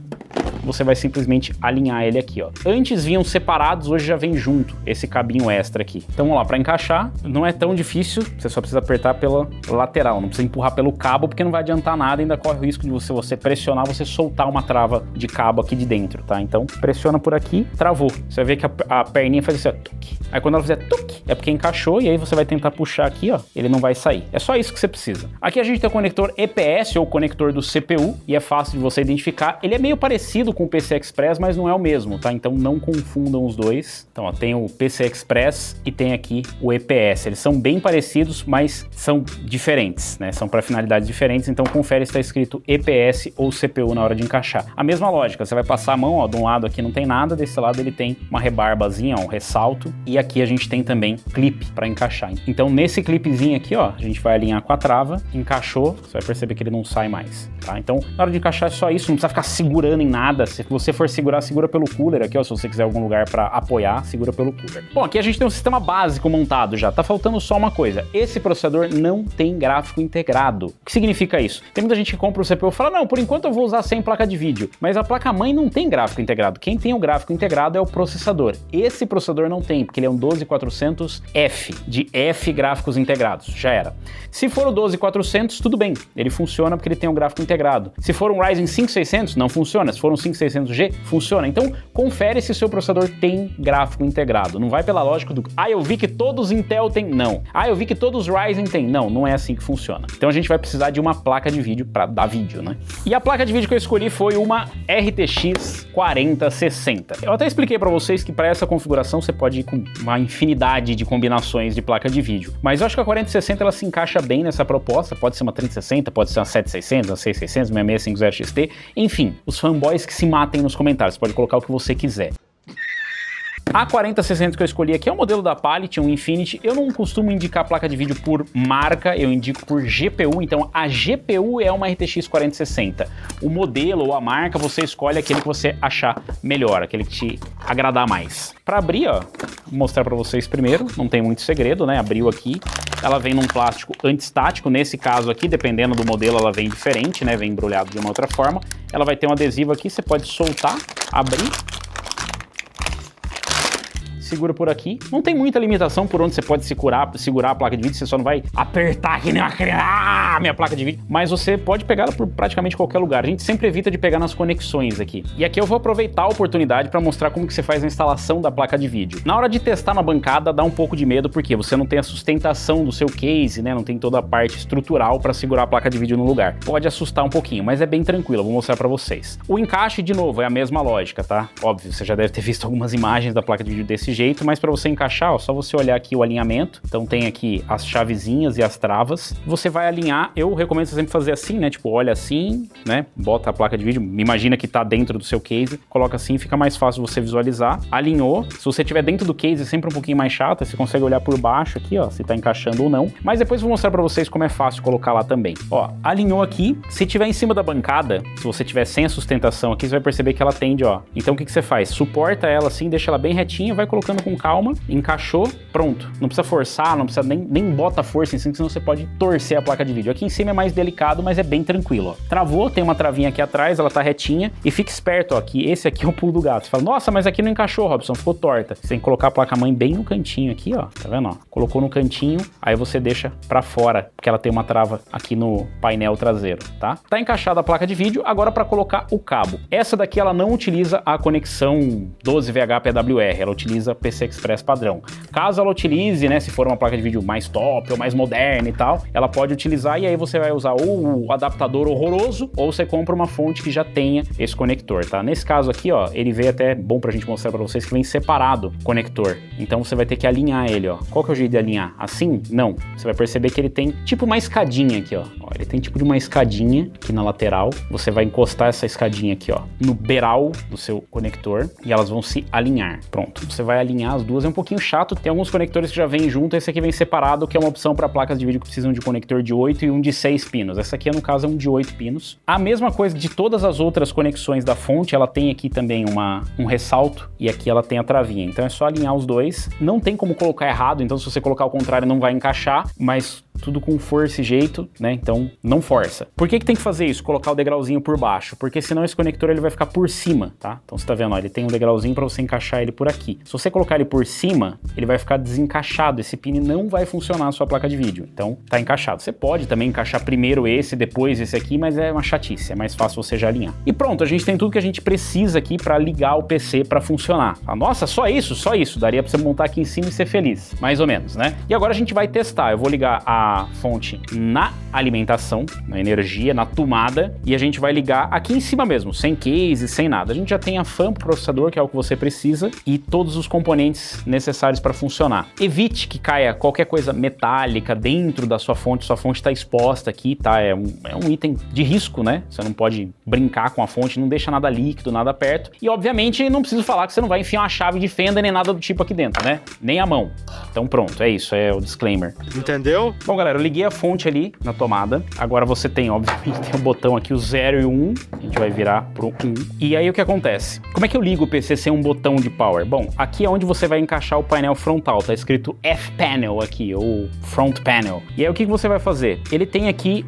Você vai simplesmente alinhar ele aqui, ó. Antes vinham separados, hoje já vem junto esse cabinho extra aqui. Então vamos lá, para encaixar, não é tão difícil, você só precisa apertar pela lateral, não precisa empurrar pelo cabo, porque não vai adiantar nada, ainda corre o risco de você pressionar, você soltar uma trava de cabo aqui de dentro, tá? Então pressiona por aqui, travou. Você vai ver que a perninha faz assim, ó, tuc. Aí quando ela fizer tuc, é porque encaixou, e aí você vai tentar puxar aqui, ó, ele não vai sair. É só isso que você precisa. Aqui a gente tem o conector EPS, ou conector do CPU, e é fácil de você identificar. Ele é meio parecido com o PCI Express, mas não é o mesmo, tá? Então não confundam os dois. Então, ó, tem o PCI Express e tem aqui o EPS. Eles são bem parecidos, mas são diferentes, né? São para finalidades diferentes, então confere se está escrito EPS ou CPU na hora de encaixar. A mesma lógica, você vai passar a mão, ó, de um lado aqui não tem nada, desse lado ele tem uma rebarbazinha, ó, um ressalto, e aqui a gente tem também clipe para encaixar. Então nesse clipezinho aqui, ó, a gente vai alinhar com a trava, encaixou, você vai perceber que ele não sai mais, tá? Então na hora de encaixar é só isso, não precisa ficar segurando em nada. Se você for segurar, segura pelo cooler aqui, ó, se você quiser algum lugar para apoiar, segura pelo cooler. Bom, aqui a gente tem um sistema básico montado já, tá faltando só uma coisa. Esse processador não tem gráfico integrado. O que significa isso? Tem muita gente que compra o CPU e fala, não, por enquanto eu vou usar sem placa de vídeo, mas a placa-mãe não tem gráfico integrado. Quem tem o gráfico integrado é o processador. Esse processador não tem, porque ele é um 12400F, de F gráficos integrados, já era. Se for o 12400, tudo bem, ele funciona porque ele tem um gráfico integrado. Se for um Ryzen 5600, não funciona. Se for um 5600G, funciona. Então, confere se o seu processador tem gráfico integrado. Não vai pela lógica do, eu vi que todos Intel tem, não. Eu vi que todos Ryzen tem, não. Não é assim que funciona. Então, a gente vai precisar de uma placa de vídeo para dar vídeo, né? E a placa de vídeo que eu escolhi foi uma RTX 4060. Eu até expliquei para vocês que para essa configuração você pode ir com uma infinidade de combinações de placa de vídeo. Mas eu acho que a 4060 ela se encaixa bem nessa proposta. Pode ser uma 3060, pode ser uma 7600, uma 6600, uma 6650 XT. Enfim, os fanboys que se matem nos comentários. Você pode colocar o que você quiser. A 4060 que eu escolhi aqui é o modelo da Palit, um Infinity. Eu não costumo indicar placa de vídeo por marca, eu indico por GPU. Então a GPU é uma RTX 4060. O modelo ou a marca você escolhe aquele que você achar melhor, aquele que te agradar mais. Para abrir, ó, vou mostrar para vocês primeiro, não tem muito segredo, né? Abriu aqui, ela vem num plástico antistático. Nesse caso aqui, dependendo do modelo, ela vem diferente, né? Vem embrulhado de uma outra forma. Ela vai ter um adesivo aqui, você pode soltar, abrir. Segura por aqui. Não tem muita limitação por onde você pode segurar a placa de vídeo, você só não vai apertar que nem uma criança, minha placa de vídeo, mas você pode pegar ela por praticamente qualquer lugar. A gente sempre evita de pegar nas conexões aqui. E aqui eu vou aproveitar a oportunidade para mostrar como que você faz a instalação da placa de vídeo. Na hora de testar na bancada, dá um pouco de medo, porque você não tem a sustentação do seu case, né? Não tem toda a parte estrutural para segurar a placa de vídeo no lugar. Pode assustar um pouquinho, mas é bem tranquilo, eu vou mostrar para vocês. O encaixe, de novo, é a mesma lógica, tá? Óbvio, você já deve ter visto algumas imagens da placa de vídeo desse jeito, mas para você encaixar, ó, só você olhar aqui o alinhamento. Então tem aqui as chavezinhas e as travas. Você vai alinhar, eu recomendo você sempre fazer assim, né? Tipo, olha assim, né? Bota a placa de vídeo, imagina que tá dentro do seu case, coloca assim, fica mais fácil você visualizar. Alinhou. Se você tiver dentro do case, é sempre um pouquinho mais chato, você consegue olhar por baixo aqui, ó, se tá encaixando ou não. Mas depois eu vou mostrar para vocês como é fácil colocar lá também. Ó, alinhou aqui. Se tiver em cima da bancada, se você tiver sem a sustentação aqui, você vai perceber que ela tende, ó. Então o que você faz? Suporta ela assim, deixa ela bem retinha, vai colocando com calma, encaixou, pronto. Não precisa forçar, não precisa nem bota força em cima, senão você pode torcer a placa de vídeo. Aqui em cima é mais delicado, mas é bem tranquilo, ó. Travou, tem uma travinha aqui atrás, ela tá retinha, e fique esperto, ó, que esse aqui é o pulo do gato. Você fala, nossa, mas aqui não encaixou, Robson, ficou torta. Você tem que colocar a placa-mãe bem no cantinho aqui, ó, tá vendo, ó? Colocou no cantinho, aí você deixa pra fora, porque ela tem uma trava aqui no painel traseiro, tá? Tá encaixada a placa de vídeo, agora pra colocar o cabo. Essa daqui, ela não utiliza a conexão 12VH PWR, ela utiliza PCI Express padrão. Caso ela utilize, né, se for uma placa de vídeo mais top ou mais moderna e tal, ela pode utilizar, e aí você vai usar ou o adaptador horroroso, ou você compra uma fonte que já tenha esse conector, tá? Nesse caso aqui, ó, ele veio até, bom pra gente mostrar pra vocês, que vem separado o conector. Então você vai ter que alinhar ele, ó. Qual que é o jeito de alinhar? Assim? Não. Você vai perceber que ele tem tipo uma escadinha aqui, ó. Ele tem tipo de uma escadinha aqui na lateral. Você vai encostar essa escadinha aqui, ó, no beiral do seu conector e elas vão se alinhar. Pronto. Você vai alinhar as duas. É um pouquinho chato. Tem alguns conectores que já vêm junto. Esse aqui vem separado, que é uma opção para placas de vídeo que precisam de conector de 8 e um de 6 pinos. Essa aqui, no caso, é um de 8 pinos. A mesma coisa de todas as outras conexões da fonte, ela tem aqui também um ressalto e aqui ela tem a travinha. Então é só alinhar os dois. Não tem como colocar errado, então se você colocar ao contrário não vai encaixar, mas tudo com força e jeito, né? Então não força. Por que tem que fazer isso? Colocar o degrauzinho por baixo, porque senão esse conector ele vai ficar por cima, tá? Então você tá vendo, ó, ele tem um degrauzinho para você encaixar ele por aqui. Se você colocar ele por cima, ele vai ficar desencaixado, esse pin não vai funcionar na sua placa de vídeo. Então tá encaixado. Você pode também encaixar primeiro esse, depois esse aqui, mas é uma chatice, é mais fácil você já alinhar. E pronto, a gente tem tudo que a gente precisa aqui para ligar o PC para funcionar. Ah, nossa, só isso, daria para você montar aqui em cima e ser feliz, mais ou menos, né? E agora a gente vai testar. Eu vou ligar a fonte na alimentação, na energia, na tomada, e a gente vai ligar aqui em cima mesmo, sem case, sem nada. A gente já tem a fan pro processador, que é o que você precisa, e todos os componentes necessários para funcionar. Evite que caia qualquer coisa metálica dentro da sua fonte está exposta aqui, tá? É um item de risco, né? Você não pode brincar com a fonte, não deixa nada líquido, nada perto. E obviamente não preciso falar que você não vai enfiar uma chave de fenda nem nada do tipo aqui dentro, né? Nem a mão. Então pronto, é isso, é o disclaimer. Entendeu? Bom, galera, eu liguei a fonte ali na tomada. Agora você tem, obviamente, tem o botão aqui, o 0 e o 1. A gente vai virar pro 1. E aí o que acontece? Como é que eu ligo o PC sem um botão de power? Bom, aqui é onde você vai encaixar o painel frontal. Tá escrito F-Panel aqui, ou Front Panel. E aí o que você vai fazer? Ele tem aqui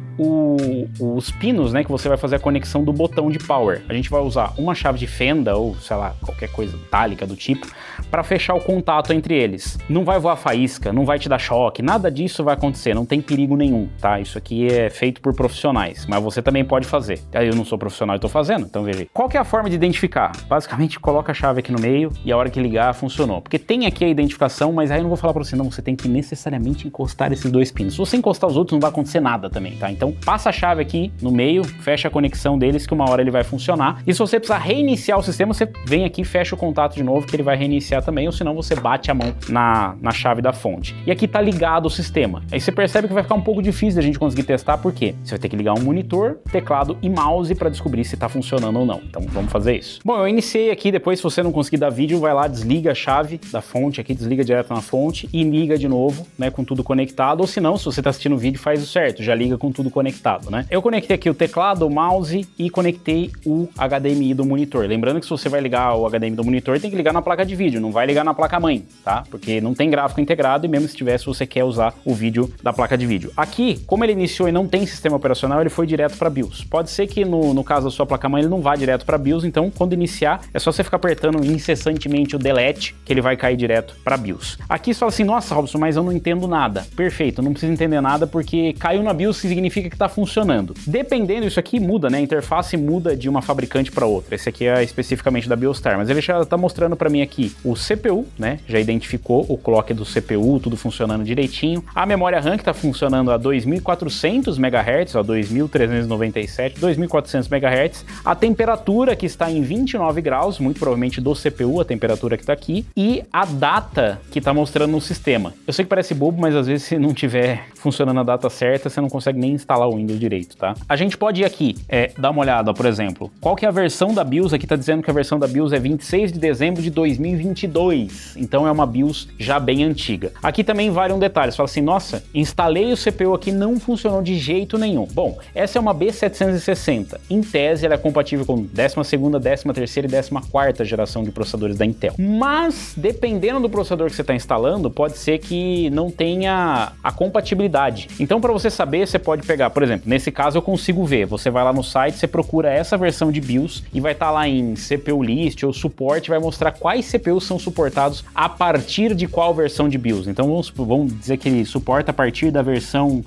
os pinos, né, que você vai fazer a conexão do botão de power. A gente vai usar uma chave de fenda, ou sei lá, qualquer coisa metálica do tipo, para fechar o contato entre eles. Não vai voar faísca, não vai te dar choque, nada disso vai acontecer, não tem perigo nenhum, tá? Isso aqui é feito por profissionais, mas você também pode fazer. Eu não sou profissional e tô fazendo, então veja. Qual que é a forma de identificar? Basicamente, coloca a chave aqui no meio e a hora que ligar, funcionou. Porque tem aqui a identificação, mas aí eu não vou falar pra você, não, você tem que necessariamente encostar esses dois pinos. Se você encostar os outros, não vai acontecer nada também, tá? Então, passa a chave aqui no meio, fecha a conexão deles, que uma hora ele vai funcionar. E se você precisar reiniciar o sistema, você vem aqui, fecha o contato de novo, que ele vai reiniciar também, ou senão você bate a mão na chave da fonte. E aqui tá ligado o sistema. Aí você percebe que vai ficar um pouco difícil da gente conseguir testar, por quê? Você vai ter que ligar um monitor, teclado e mouse para descobrir se tá funcionando ou não. Então vamos fazer isso. Bom, eu iniciei aqui, depois se você não conseguir dar vídeo, vai lá, desliga a chave da fonte aqui, desliga direto na fonte e liga de novo, né, com tudo conectado, ou se não, se você tá assistindo o vídeo, faz o certo, já liga com tudo conectado, né? Eu conectei aqui o teclado, o mouse e conectei o HDMI do monitor. Lembrando que se você vai ligar o HDMI do monitor, tem que ligar na placa de vídeo, não vai ligar na placa-mãe, tá? Porque não tem gráfico integrado e mesmo se tivesse, você quer usar o vídeo da placa de vídeo. Aqui, como ele iniciou e não tem sistema operacional, ele foi direto para BIOS. Pode ser que no caso da sua placa-mãe ele não vá direto para BIOS, então quando iniciar, é só você ficar apertando incessantemente o delete, que ele vai cair direto para BIOS. Aqui você fala assim, nossa, Robson, mas eu não entendo nada. Perfeito, não precisa entender nada porque caiu na BIOS significa que está funcionando. Dependendo, isso aqui muda, né? A interface muda de uma fabricante para outra. Esse aqui é especificamente da Biostar, mas ele já está mostrando para mim aqui o CPU, né? Já identificou o clock do CPU, tudo funcionando direitinho. A memória RAM que está funcionando a 2.400 MHz, a 2.397, 2.400 MHz. A temperatura que está em 29 graus, muito provavelmente do CPU, a temperatura que está aqui. E a data que está mostrando no sistema. Eu sei que parece bobo, mas às vezes se não tiver funcionando a data certa, você não consegue nem instalar o Windows direito, tá? A gente pode ir aqui, dar uma olhada, por exemplo, qual que é a versão da BIOS? Aqui tá dizendo que a versão da BIOS é 26 de dezembro de 2022, então é uma BIOS já bem antiga. Aqui também vale um detalhe, você fala assim, nossa, instalei o CPU aqui, não funcionou de jeito nenhum. Bom, essa é uma B760, em tese ela é compatível com 12ª, 13ª e 14ª geração de processadores da Intel, mas dependendo do processador que você está instalando, pode ser que não tenha a compatibilidade unidade. Então, para você saber, você pode pegar, por exemplo, nesse caso eu consigo ver, você vai lá no site, você procura essa versão de BIOS e vai estar lá em CPU List ou suporte, vai mostrar quais CPUs são suportados a partir de qual versão de BIOS. Então, vamos dizer que ele suporta a partir da versão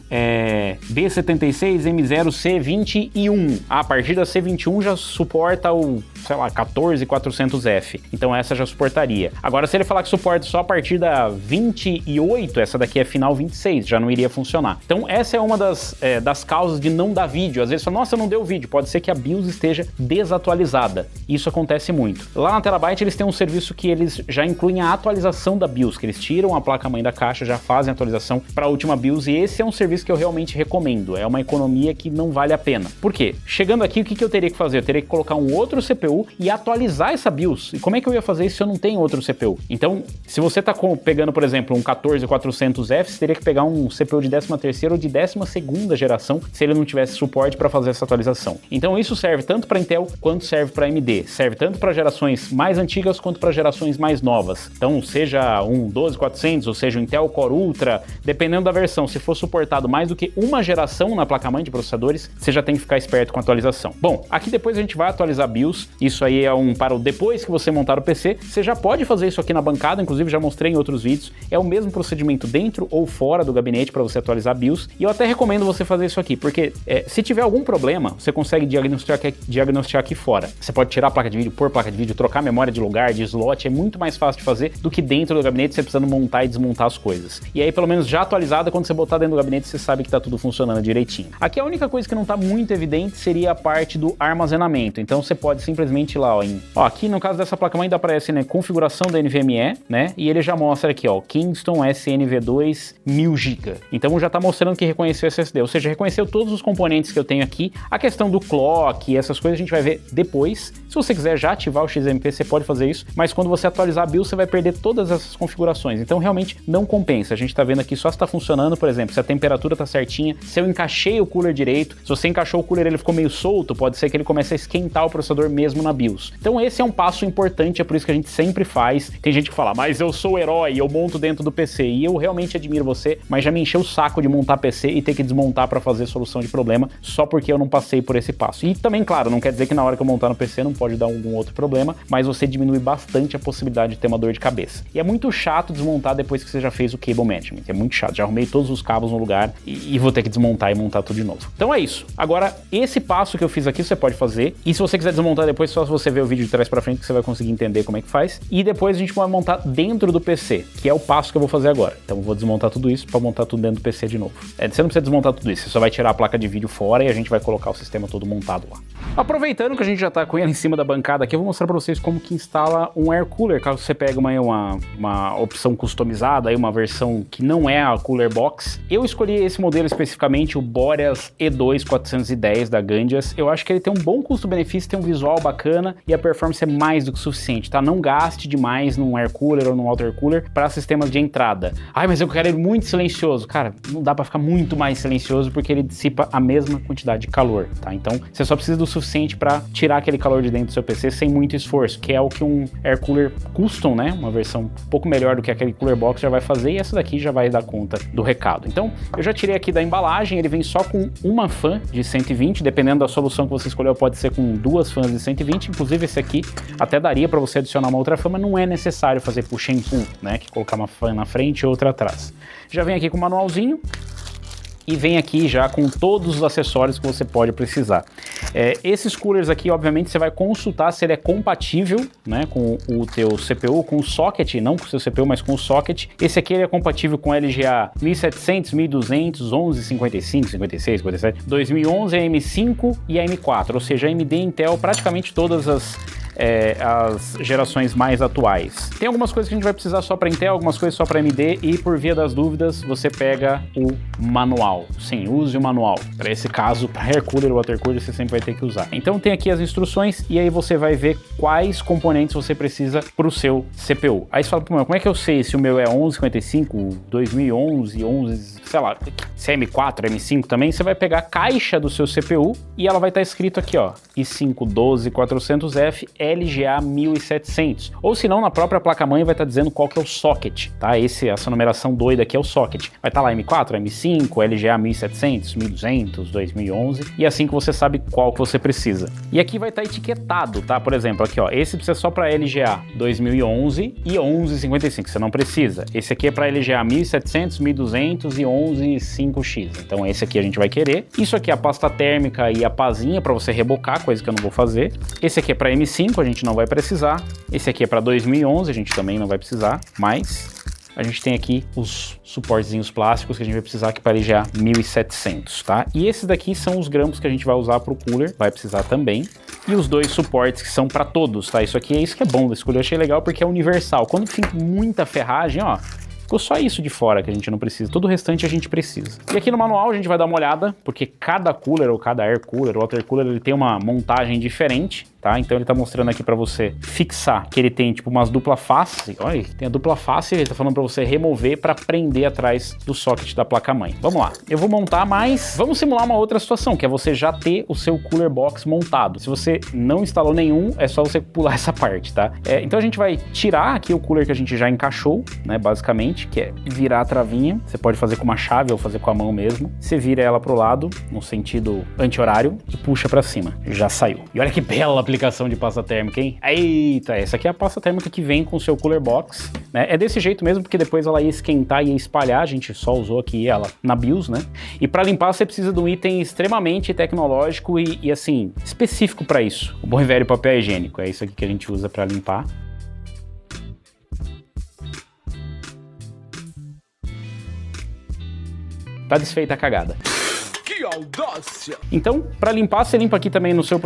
B76M0C21. A partir da C21 já suporta o, sei lá, 14400F. Então essa já suportaria. Agora, se ele falar que suporta só a partir da 28, essa daqui é final 26, já não iria funcionar. Então essa é uma das causas de não dar vídeo. Às vezes fala, nossa, não deu vídeo. Pode ser que a BIOS esteja desatualizada. Isso acontece muito. Lá na Terabyte eles têm um serviço que eles já incluem a atualização da BIOS, que eles tiram a placa-mãe da caixa, já fazem a atualização para a última BIOS, e esse é um serviço que eu realmente recomendo. É uma economia que não vale a pena. Por quê? Chegando aqui, o que eu teria que fazer? Eu teria que colocar um outro CPU e atualizar essa BIOS. E como é que eu ia fazer isso se eu não tenho outro CPU? Então, se você está pegando, por exemplo, um 14400F, você teria que pegar um CPU de 13ª ou de 12ª geração, se ele não tivesse suporte para fazer essa atualização. Então, isso serve tanto para Intel quanto serve para AMD. Serve tanto para gerações mais antigas quanto para gerações mais novas. Então, seja um 12400 ou seja um Intel Core Ultra, dependendo da versão, se for suportado mais do que uma geração na placa-mãe de processadores, você já tem que ficar esperto com a atualização. Bom, aqui depois a gente vai atualizar a BIOS. Isso aí é para o depois que você montar o PC. Você já pode fazer isso aqui na bancada, inclusive já mostrei em outros vídeos. É o mesmo procedimento dentro ou fora do gabinete para você atualizar a BIOS. E eu até recomendo você fazer isso aqui, porque se tiver algum problema, você consegue diagnosticar aqui fora. Você pode tirar a placa de vídeo, pôr placa de vídeo, trocar a memória de lugar, de slot. É muito mais fácil de fazer do que dentro do gabinete, você precisando montar e desmontar as coisas. E aí, pelo menos já atualizada, quando você botar dentro do gabinete, você sabe que tá tudo funcionando direitinho. Aqui a única coisa que não tá muito evidente seria a parte do armazenamento. Então você pode simplesmente ir lá, ó, aqui no caso dessa placa-mãe aparece, né, configuração da NVMe, né, e ele já mostra aqui, ó, Kingston SNV2 1000GB. Então já tá mostrando que reconheceu SSD, ou seja, reconheceu todos os componentes que eu tenho aqui. A questão do clock e essas coisas a gente vai ver depois. Se você quiser já ativar o XMP, você pode fazer isso, mas quando você atualizar a BIOS, você vai perder todas essas configurações. Então realmente não compensa. A gente tá vendo aqui só se tá funcionando, por exemplo, se a temperatura tá certinha, se eu encaixei o cooler direito, se você encaixou o cooler e ele ficou meio solto, pode ser que ele comece a esquentar o processador mesmo na BIOS. Então esse é um passo importante, é por isso que a gente sempre faz. Tem gente que fala, mas eu sou o herói, eu monto dentro do PC, e eu realmente admiro você, mas já me encheu o saco de montar PC e ter que desmontar para fazer solução de problema, só porque eu não passei por esse passo. E também, claro, não quer dizer que na hora que eu montar no PC não pode dar algum outro problema, mas você diminui bastante a possibilidade de ter uma dor de cabeça. E é muito chato desmontar depois que você já fez o cable management, é muito chato, já arrumei todos os cabos no lugar e vou ter que desmontar e montar tudo de novo. Então é isso. Agora, esse passo que eu fiz aqui você pode fazer, e se você quiser desmontar depois, só se você ver o vídeo de trás pra frente que você vai conseguir entender como é que faz. E depois a gente vai montar dentro do PC, que é o passo que eu vou fazer agora. Então eu vou desmontar tudo isso para montar tudo dentro do PC de novo. Você não precisa desmontar tudo isso, você só vai tirar a placa de vídeo fora e a gente vai colocar o sistema todo montado lá. Aproveitando que a gente já tá com ele em cima da bancada aqui, eu vou mostrar para vocês como que instala um air cooler, caso você pegue uma opção customizada, aí uma versão que não é a Cooler Box. Eu escolhi esse modelo especificamente, o Boreas E2 410 da Gandias. Eu acho que ele tem um bom custo-benefício, tem um visual bacana e a performance é mais do que suficiente, tá? Não gaste demais num air cooler ou num water cooler para sistemas de entrada. Ai, mas eu quero ele muito silencioso. Cara, não dá para ficar muito mais silencioso porque ele dissipa a mesma quantidade de calor, tá? Então, você só precisa do suficiente para tirar aquele calor de dentro do seu PC sem muito esforço, que é o que um air cooler custom, né? Uma versão um pouco melhor do que aquele Cooler Box já vai fazer, e essa daqui já vai dar conta do recado. Então, eu já tirei aqui da embalagem, ele vem só com uma fan de 120, dependendo da solução que você escolheu, pode ser com duas fãs de 120, inclusive esse aqui até daria para você adicionar uma outra fã, mas não é necessário fazer push and pull, né? Que colocar uma fã na frente e outra atrás. Já vem aqui com o manualzinho, e vem aqui já com todos os acessórios que você pode precisar. Esses coolers aqui, obviamente, você vai consultar se ele é compatível, né, com o teu CPU, com o socket, não com o seu CPU, mas com o socket. Esse aqui ele é compatível com LGA 1700, 1200, 1155, 56, 57, 2011, a M5 e a M4, ou seja, AMD e Intel, praticamente todas as gerações mais atuais. Tem algumas coisas que a gente vai precisar só para Intel, algumas coisas só para AMD, e por via das dúvidas você pega o manual. Sim, use o manual. Para esse caso, para air cooler ou water cooler, você sempre vai ter que usar. Então tem aqui as instruções e aí você vai ver quais componentes você precisa para o seu CPU. Aí você fala, como é que eu sei se o meu é 1155, 2011, 11, sei lá, se é M4, M5 também? Você vai pegar a caixa do seu CPU e ela vai estar escrito aqui, ó, i5 12400F LGA 1700. Ou se não, na própria placa-mãe vai estar dizendo qual que é o socket, tá? Essa numeração doida aqui é o socket. Vai estar lá M4, M5, LGA 1700, 1200, 2011, e assim que você sabe qual que você precisa. E aqui vai estar etiquetado, tá? Por exemplo, aqui ó, esse precisa só para LGA 2011 e 1155, você não precisa. Esse aqui é para LGA 1700, 1200 e 115X. Então esse aqui a gente vai querer. Isso aqui é a pasta térmica e a pazinha para você rebocar, coisa que eu não vou fazer. Esse aqui é para M5, a gente não vai precisar. Esse aqui é para 2011, a gente também não vai precisar, mas a gente tem aqui os suportezinhos plásticos que a gente vai precisar aqui para LGA 1700, tá? E esses daqui são os grampos que a gente vai usar para o cooler, vai precisar também. E os dois suportes que são para todos, tá? Isso aqui é isso que é bom desse cooler, eu achei legal porque é universal. Quando tem muita ferragem, ó, ficou só isso de fora que a gente não precisa, todo o restante a gente precisa. E aqui no manual a gente vai dar uma olhada, porque cada cooler ou cada air cooler ou water cooler ele tem uma montagem diferente, tá? Então ele tá mostrando aqui para você fixar que ele tem tipo umas dupla face, olha, tem a dupla face, ele tá falando para você remover para prender atrás do socket da placa-mãe. Vamos lá, eu vou montar, mas vamos simular uma outra situação, que é você já ter o seu cooler box montado. Se você não instalou nenhum, é só você pular essa parte, tá? Então a gente vai tirar aqui o cooler que a gente já encaixou, né, basicamente, que é virar a travinha. Você pode fazer com uma chave ou fazer com a mão mesmo. Você vira ela pro lado, no sentido anti-horário, e puxa para cima. Já saiu. E olha que bela aplicação de pasta térmica, hein? Eita, essa aqui é a pasta térmica que vem com o seu cooler box, né? É desse jeito mesmo, porque depois ela ia esquentar e ia espalhar. A gente só usou aqui ela na BIOS, né? E para limpar você precisa de um item extremamente tecnológico e assim, específico para isso. O bom e velho papel higiênico. É isso aqui que a gente usa para limpar. Tá desfeita a cagada. Que audácia! Então, para limpar, você limpa aqui também no seu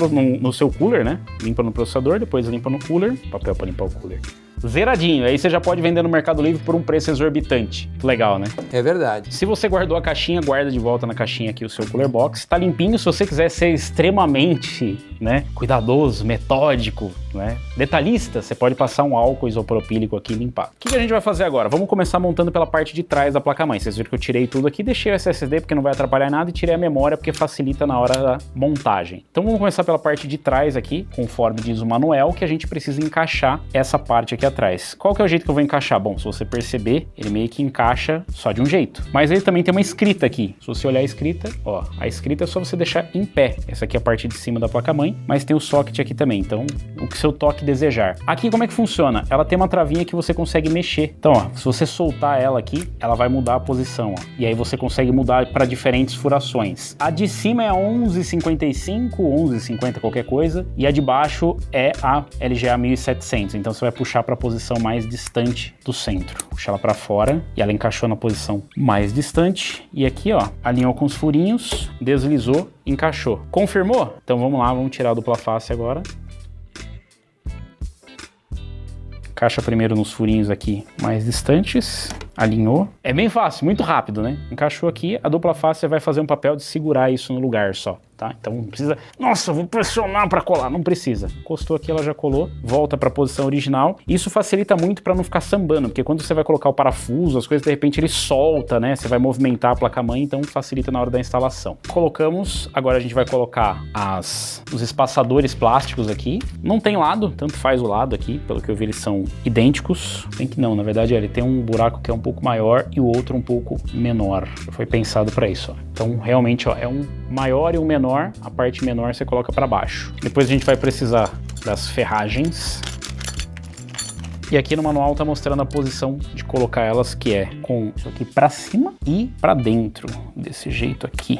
cooler, né? Limpa no processador, depois limpa no cooler. Papel para limpar o cooler. Zeradinho, aí você já pode vender no Mercado Livre por um preço exorbitante. Legal, né? É verdade. Se você guardou a caixinha, guarda de volta na caixinha aqui o seu cooler box. Tá limpinho, se você quiser ser extremamente, né, cuidadoso, metódico, né, detalhista, você pode passar um álcool isopropílico aqui e limpar. O que a gente vai fazer agora? Vamos começar montando pela parte de trás da placa-mãe. Vocês viram que eu tirei tudo aqui, deixei o SSD porque não vai atrapalhar nada e tirei a memória porque facilita na hora da montagem. Então vamos começar pela parte de trás aqui, conforme diz o manual, que a gente precisa encaixar essa parte aqui atrás. Qual que é o jeito que eu vou encaixar? Bom, se você perceber, ele meio que encaixa só de um jeito. Mas ele também tem uma escrita aqui. Se você olhar a escrita, ó, a escrita é só você deixar em pé. Essa aqui é a parte de cima da placa-mãe, mas tem o socket aqui também. Então, o que seu toque desejar. Aqui, como é que funciona? Ela tem uma travinha que você consegue mexer. Então, ó, se você soltar ela aqui, ela vai mudar a posição, ó. E aí você consegue mudar para diferentes furações. A de cima é a 1155, 1150, qualquer coisa. E a de baixo é a LGA 1700. Então, você vai puxar para a posição mais distante do centro. Puxa ela para fora e ela encaixou na posição mais distante. E aqui, ó, alinhou com os furinhos, deslizou, encaixou. Confirmou? Então vamos lá, vamos tirar a dupla face agora. Encaixa primeiro nos furinhos aqui mais distantes. Alinhou. É bem fácil, muito rápido, né? Encaixou aqui, a dupla face vai fazer um papel de segurar isso no lugar só, tá? Então não precisa... Nossa, vou pressionar para colar. Não precisa. Encostou aqui, ela já colou. Volta para a posição original. Isso facilita muito para não ficar sambando, porque quando você vai colocar o parafuso, as coisas, de repente ele solta, né? Você vai movimentar a placa-mãe, então facilita na hora da instalação. Colocamos. Agora a gente vai colocar os espaçadores plásticos aqui. Não tem lado, tanto faz o lado aqui. Pelo que eu vi, eles são idênticos. Tem que não, na verdade, ele tem um buraco que é um pouco maior e o outro um pouco menor. Foi pensado para isso, ó. Então, realmente, ó, é um maior e um menor. A parte menor você coloca para baixo. Depois a gente vai precisar das ferragens. E aqui no manual tá mostrando a posição de colocar elas, que é com isso aqui pra cima e pra dentro, desse jeito aqui.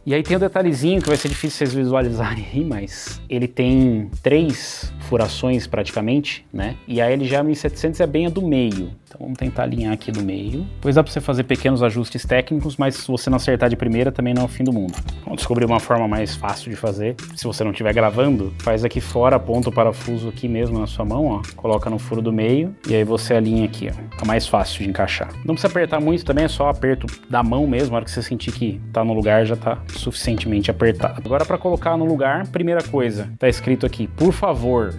E aí tem o detalhezinho que vai ser difícil vocês visualizarem aí, mas ele tem 3 furações praticamente, né? E a LGA 1700 é bem a do meio. Então vamos tentar alinhar aqui do meio. Depois dá pra você fazer pequenos ajustes técnicos, mas se você não acertar de primeira também não é o fim do mundo. Vamos descobrir uma forma mais fácil de fazer. Se você não estiver gravando, faz aqui fora, aponta o parafuso aqui mesmo na sua mão, ó. Coloca no furo do meio e aí você alinha aqui, ó. Fica mais fácil de encaixar. Não precisa apertar muito também, é só aperto da mão mesmo. A hora que você sentir que tá no lugar, já tá suficientemente apertado. Agora para colocar no lugar, primeira coisa, tá escrito aqui, por favor,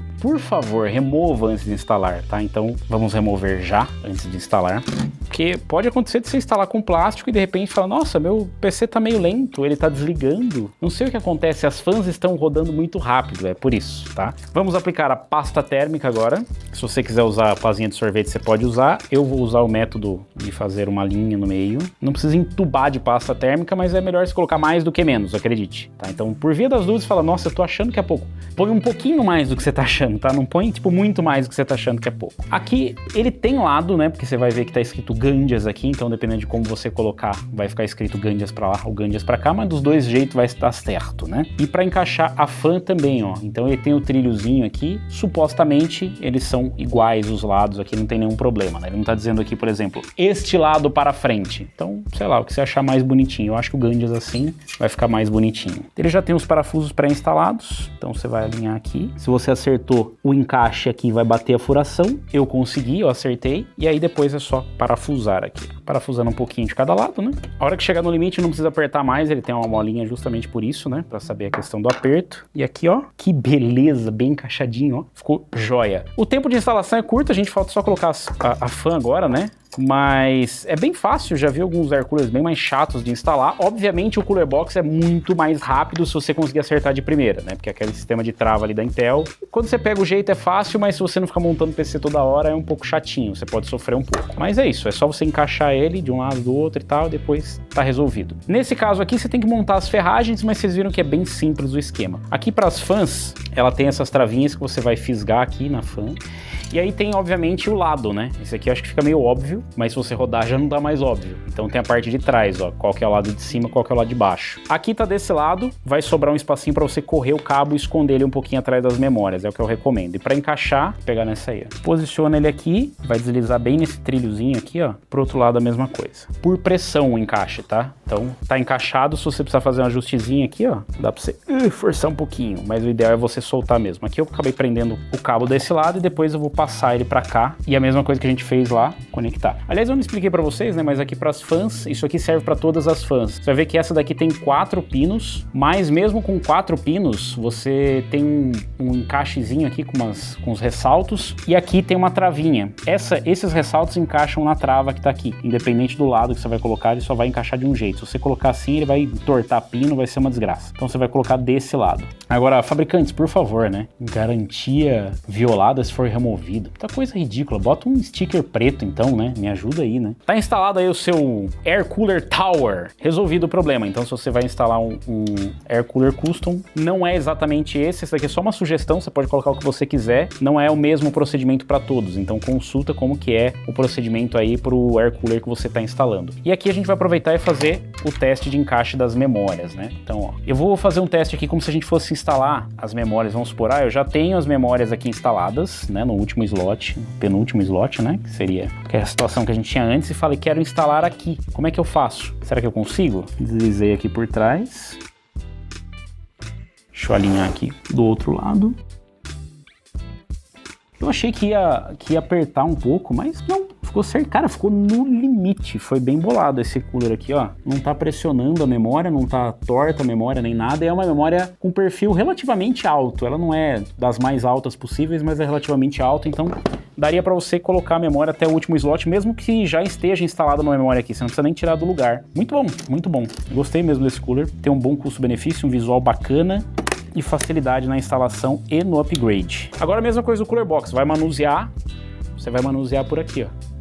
remova antes de instalar, tá? Então vamos remover já. antes de instalar. Porque pode acontecer de você instalar com plástico e de repente falar, nossa, meu PC tá meio lento, ele tá desligando. Não sei o que acontece, as fãs estão rodando muito rápido, é por isso, tá? Vamos aplicar a pasta térmica agora. Se você quiser usar a pazinha de sorvete, você pode usar. Eu vou usar o método de fazer uma linha no meio. Não precisa entubar de pasta térmica, mas é melhor você colocar mais do que menos, acredite, tá? Então, por via das dúvidas, fala, nossa, eu tô achando que é pouco. Põe um pouquinho mais do que você tá achando, tá? Não põe, tipo, muito mais do que você tá achando que é pouco. Aqui, ele tem lado, né? Porque você vai ver que tá escrito Gandias aqui, então dependendo de como você colocar, vai ficar escrito Gandias pra lá ou Gandias pra cá, mas dos dois jeitos vai estar certo, né? E pra encaixar a fan também, ó. Então ele tem o trilhozinho aqui, supostamente eles são iguais os lados aqui, não tem nenhum problema, né? Ele não tá dizendo aqui, por exemplo, este lado para frente. Então, sei lá, o que você achar mais bonitinho. Eu acho que o Gandias assim vai ficar mais bonitinho. Ele já tem os parafusos pré-instalados, então você vai alinhar aqui. Se você acertou o encaixe aqui, vai bater a furação. Eu consegui, eu acertei. E aí depois é só parafusar aqui. Parafusando um pouquinho de cada lado, né? A hora que chegar no limite não precisa apertar mais, ele tem uma molinha justamente por isso, né? Pra saber a questão do aperto. E aqui, ó, que beleza, bem encaixadinho, ó. Ficou joia. O tempo de instalação é curto, a gente falta só colocar a fan agora, né? Mas é bem fácil, já vi alguns air coolers bem mais chatos de instalar. Obviamente o Cooler Box é muito mais rápido se você conseguir acertar de primeira, né? Porque aquele sistema de trava ali da Intel, quando você pega o jeito é fácil, mas se você não ficar montando PC toda hora é um pouco chatinho, você pode sofrer um pouco. Mas é isso, é só você encaixar ele de um lado do outro e tal, depois tá resolvido. Nesse caso aqui você tem que montar as ferragens, mas vocês viram que é bem simples o esquema. Aqui para as fãs, ela tem essas travinhas que você vai fisgar aqui na fan. E aí tem, obviamente, o lado, né? Esse aqui eu acho que fica meio óbvio, mas se você rodar já não dá mais óbvio. Então tem a parte de trás, ó, qual que é o lado de cima, qual que é o lado de baixo. Aqui tá desse lado, vai sobrar um espacinho para você correr o cabo e esconder ele um pouquinho atrás das memórias, é o que eu recomendo. E para encaixar, pegar nessa aí, ó. Posiciona ele aqui, vai deslizar bem nesse trilhozinho aqui, ó. Pro outro lado a mesma coisa. Por pressão o encaixe, tá? Então tá encaixado, se você precisar fazer um ajustezinho aqui, ó, dá pra você forçar um pouquinho, mas o ideal é você soltar mesmo. Aqui eu acabei prendendo o cabo desse lado e depois eu vou passar ele pra cá e a mesma coisa que a gente fez lá, conectar. Aliás, eu não expliquei pra vocês, né, mas aqui pras fãs, isso aqui serve pra todas as fãs. Você vai ver que essa daqui tem 4 pinos, mas mesmo com 4 pinos, você tem um encaixezinho aqui com os ressaltos e aqui tem uma travinha. Esses ressaltos encaixam na trava que tá aqui, independente do lado que você vai colocar, ele só vai encaixar de um jeito. Se você colocar assim, ele vai entortar pino, vai ser uma desgraça. Então você vai colocar desse lado. Agora, fabricantes, por favor, né, garantia violada se for removido. Muita coisa ridícula. Bota um sticker preto então, né? Me ajuda aí, né? Tá instalado aí o seu Air Cooler Tower. Resolvido o problema. Então se você vai instalar um Air Cooler Custom, não é exatamente esse. Esse daqui é só uma sugestão, você pode colocar o que você quiser. Não é o mesmo procedimento para todos. Então consulta como que é o procedimento aí pro Air Cooler que você tá instalando. E aqui a gente vai aproveitar e fazer o teste de encaixe das memórias, né? Então, ó, eu vou fazer um teste aqui como se a gente fosse instalar as memórias. Vamos supor, eu já tenho as memórias aqui instaladas, né? No último slot, penúltimo slot, né? Que seria a situação que a gente tinha antes e falei, quero instalar aqui. Como é que eu faço? Será que eu consigo? Deslizei aqui por trás. Deixa eu alinhar aqui do outro lado. Eu achei que ia apertar um pouco, mas não. Ficou certo, cara, ficou no limite, foi bem bolado esse cooler aqui, ó. Não tá pressionando a memória, não tá torta a memória nem nada, é uma memória com perfil relativamente alto. Ela não é das mais altas possíveis, mas é relativamente alta, então daria pra você colocar a memória até o último slot, mesmo que já esteja instalada uma memória aqui, você não precisa nem tirar do lugar. Muito bom, muito bom. Gostei mesmo desse cooler, tem um bom custo-benefício, um visual bacana e facilidade na instalação e no upgrade. Agora a mesma coisa do Cooler Box, vai manusear, você vai manusear por aqui, ó.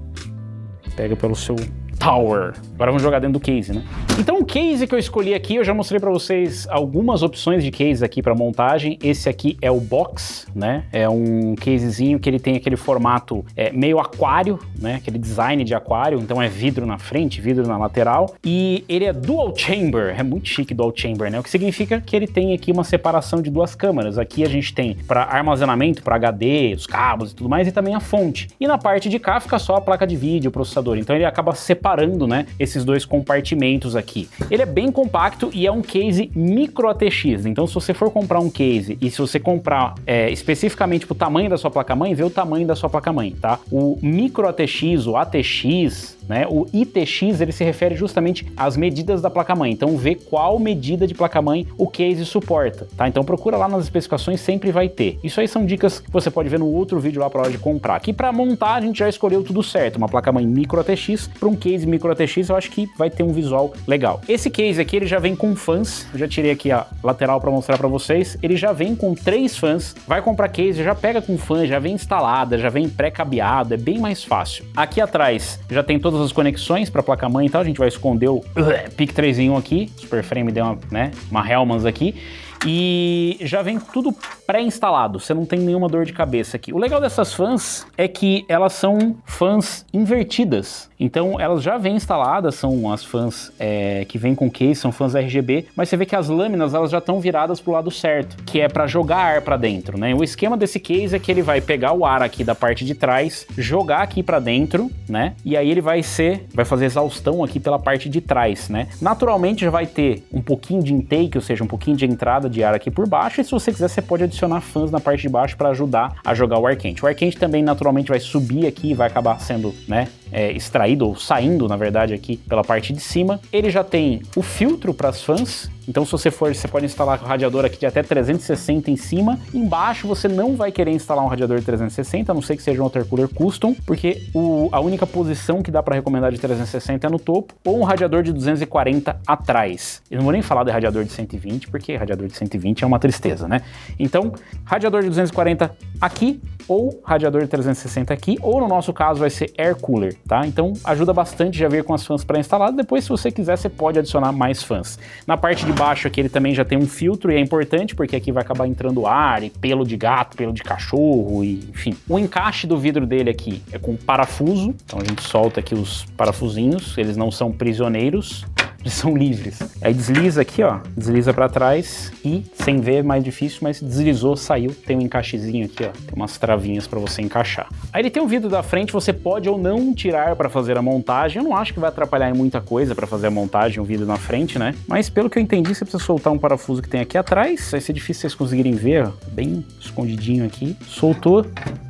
Pega pelo seu Tower. Agora vamos jogar dentro do case, né? Então o case que eu escolhi aqui, eu já mostrei pra vocês algumas opções de case aqui pra montagem. Esse aqui é o Box, né? É um casezinho que ele tem aquele formato meio aquário, né? Aquele design de aquário, então é vidro na frente, vidro na lateral. E ele é dual chamber, é muito chique dual chamber, né? O que significa que ele tem aqui uma separação de 2 câmaras. Aqui a gente tem para armazenamento, para HD, os cabos e tudo mais, e também a fonte. E na parte de cá fica só a placa de vídeo, o processador. Então ele acaba separando, né, esses 2 compartimentos aqui. Ele é bem compacto e é um case micro ATX. Então se você for comprar um case e se você comprar especificamente pro tamanho da sua placa-mãe, vê o tamanho da sua placa-mãe, tá? O micro ATX, o ATX, né? O ITX, ele se refere justamente às medidas da placa-mãe, então vê qual medida de placa-mãe o case suporta, tá? Então procura lá nas especificações, sempre vai ter. Isso aí são dicas que você pode ver no outro vídeo lá para hora de comprar. Aqui para montar a gente já escolheu tudo certo, uma placa-mãe micro ATX para um case micro ATX, eu acho que vai ter um visual legal. Esse case aqui, ele já vem com fãs, eu já tirei aqui a lateral para mostrar para vocês, ele já vem com 3 fãs, vai comprar case, já pega com fã, já vem instalada, já vem pré-cabeado, é bem mais fácil. Aqui atrás já tem todas as conexões para placa-mãe e tal, a gente vai esconder o PIC 3 em 1 aqui, Superframe deu uma Hellmann's aqui, e já vem tudo pré-instalado, você não tem nenhuma dor de cabeça aqui. O legal dessas fãs é que elas são fãs invertidas, então elas já vêm instaladas, são as fãs que vêm com case, são fãs RGB, mas você vê que as lâminas elas já estão viradas pro lado certo, que é para jogar ar para dentro, né? O esquema desse case é que ele vai pegar o ar aqui da parte de trás, jogar aqui para dentro, né? E aí ele vai fazer exaustão aqui pela parte de trás, né? Naturalmente já vai ter um pouquinho de intake, ou seja, um pouquinho de entrada de ar aqui por baixo, e se você quiser você pode adicionar fãs na parte de baixo para ajudar a jogar o ar quente. O ar quente também naturalmente vai subir aqui e vai acabar sendo, né, extraído ou saindo, na verdade, aqui pela parte de cima. Ele já tem o filtro para as fãs, então se você pode instalar o radiador aqui de até 360 em cima. Embaixo você não vai querer instalar um radiador de 360, a não ser que seja um water cooler custom, porque a única posição que dá para recomendar de 360 é no topo, ou um radiador de 240 atrás. Eu não vou nem falar de radiador de 120, porque radiador de 120 é uma tristeza, né? Então, radiador de 240 aqui, ou radiador de 360 aqui, ou no nosso caso vai ser air cooler, tá? Então ajuda bastante já vir com as fãs pré-instaladas. Depois, se você quiser, você pode adicionar mais fãs. Na parte de baixo aqui ele também já tem um filtro, e é importante porque aqui vai acabar entrando ar e pelo de gato, pelo de cachorro, e enfim. O encaixe do vidro dele aqui é com parafuso, então a gente solta aqui os parafusinhos, eles não são prisioneiros, eles são livres. Aí desliza aqui, ó, desliza para trás e, sem ver, é mais difícil, mas deslizou, saiu, tem um encaixezinho aqui, ó, tem umas travinhas para você encaixar. Aí ele tem o vidro da frente, você pode ou não tirar para fazer a montagem. Eu não acho que vai atrapalhar em muita coisa para fazer a montagem, o vidro na frente, né? Mas pelo que eu entendi, você precisa soltar um parafuso que tem aqui atrás, vai ser difícil vocês conseguirem ver, ó, bem escondidinho aqui. Soltou,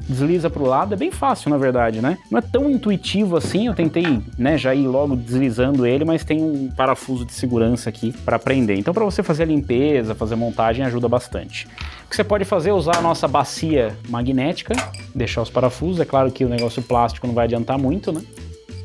desliza pro lado, é bem fácil na verdade, né? Não é tão intuitivo assim, eu tentei, né, já ir logo deslizando ele, mas tem um parafuso de segurança aqui para prender. Então para você fazer a limpeza, fazer a montagem, ajuda bastante. O que você pode fazer é usar a nossa bacia magnética, deixar os parafusos, é claro que o negócio plástico não vai adiantar muito, né?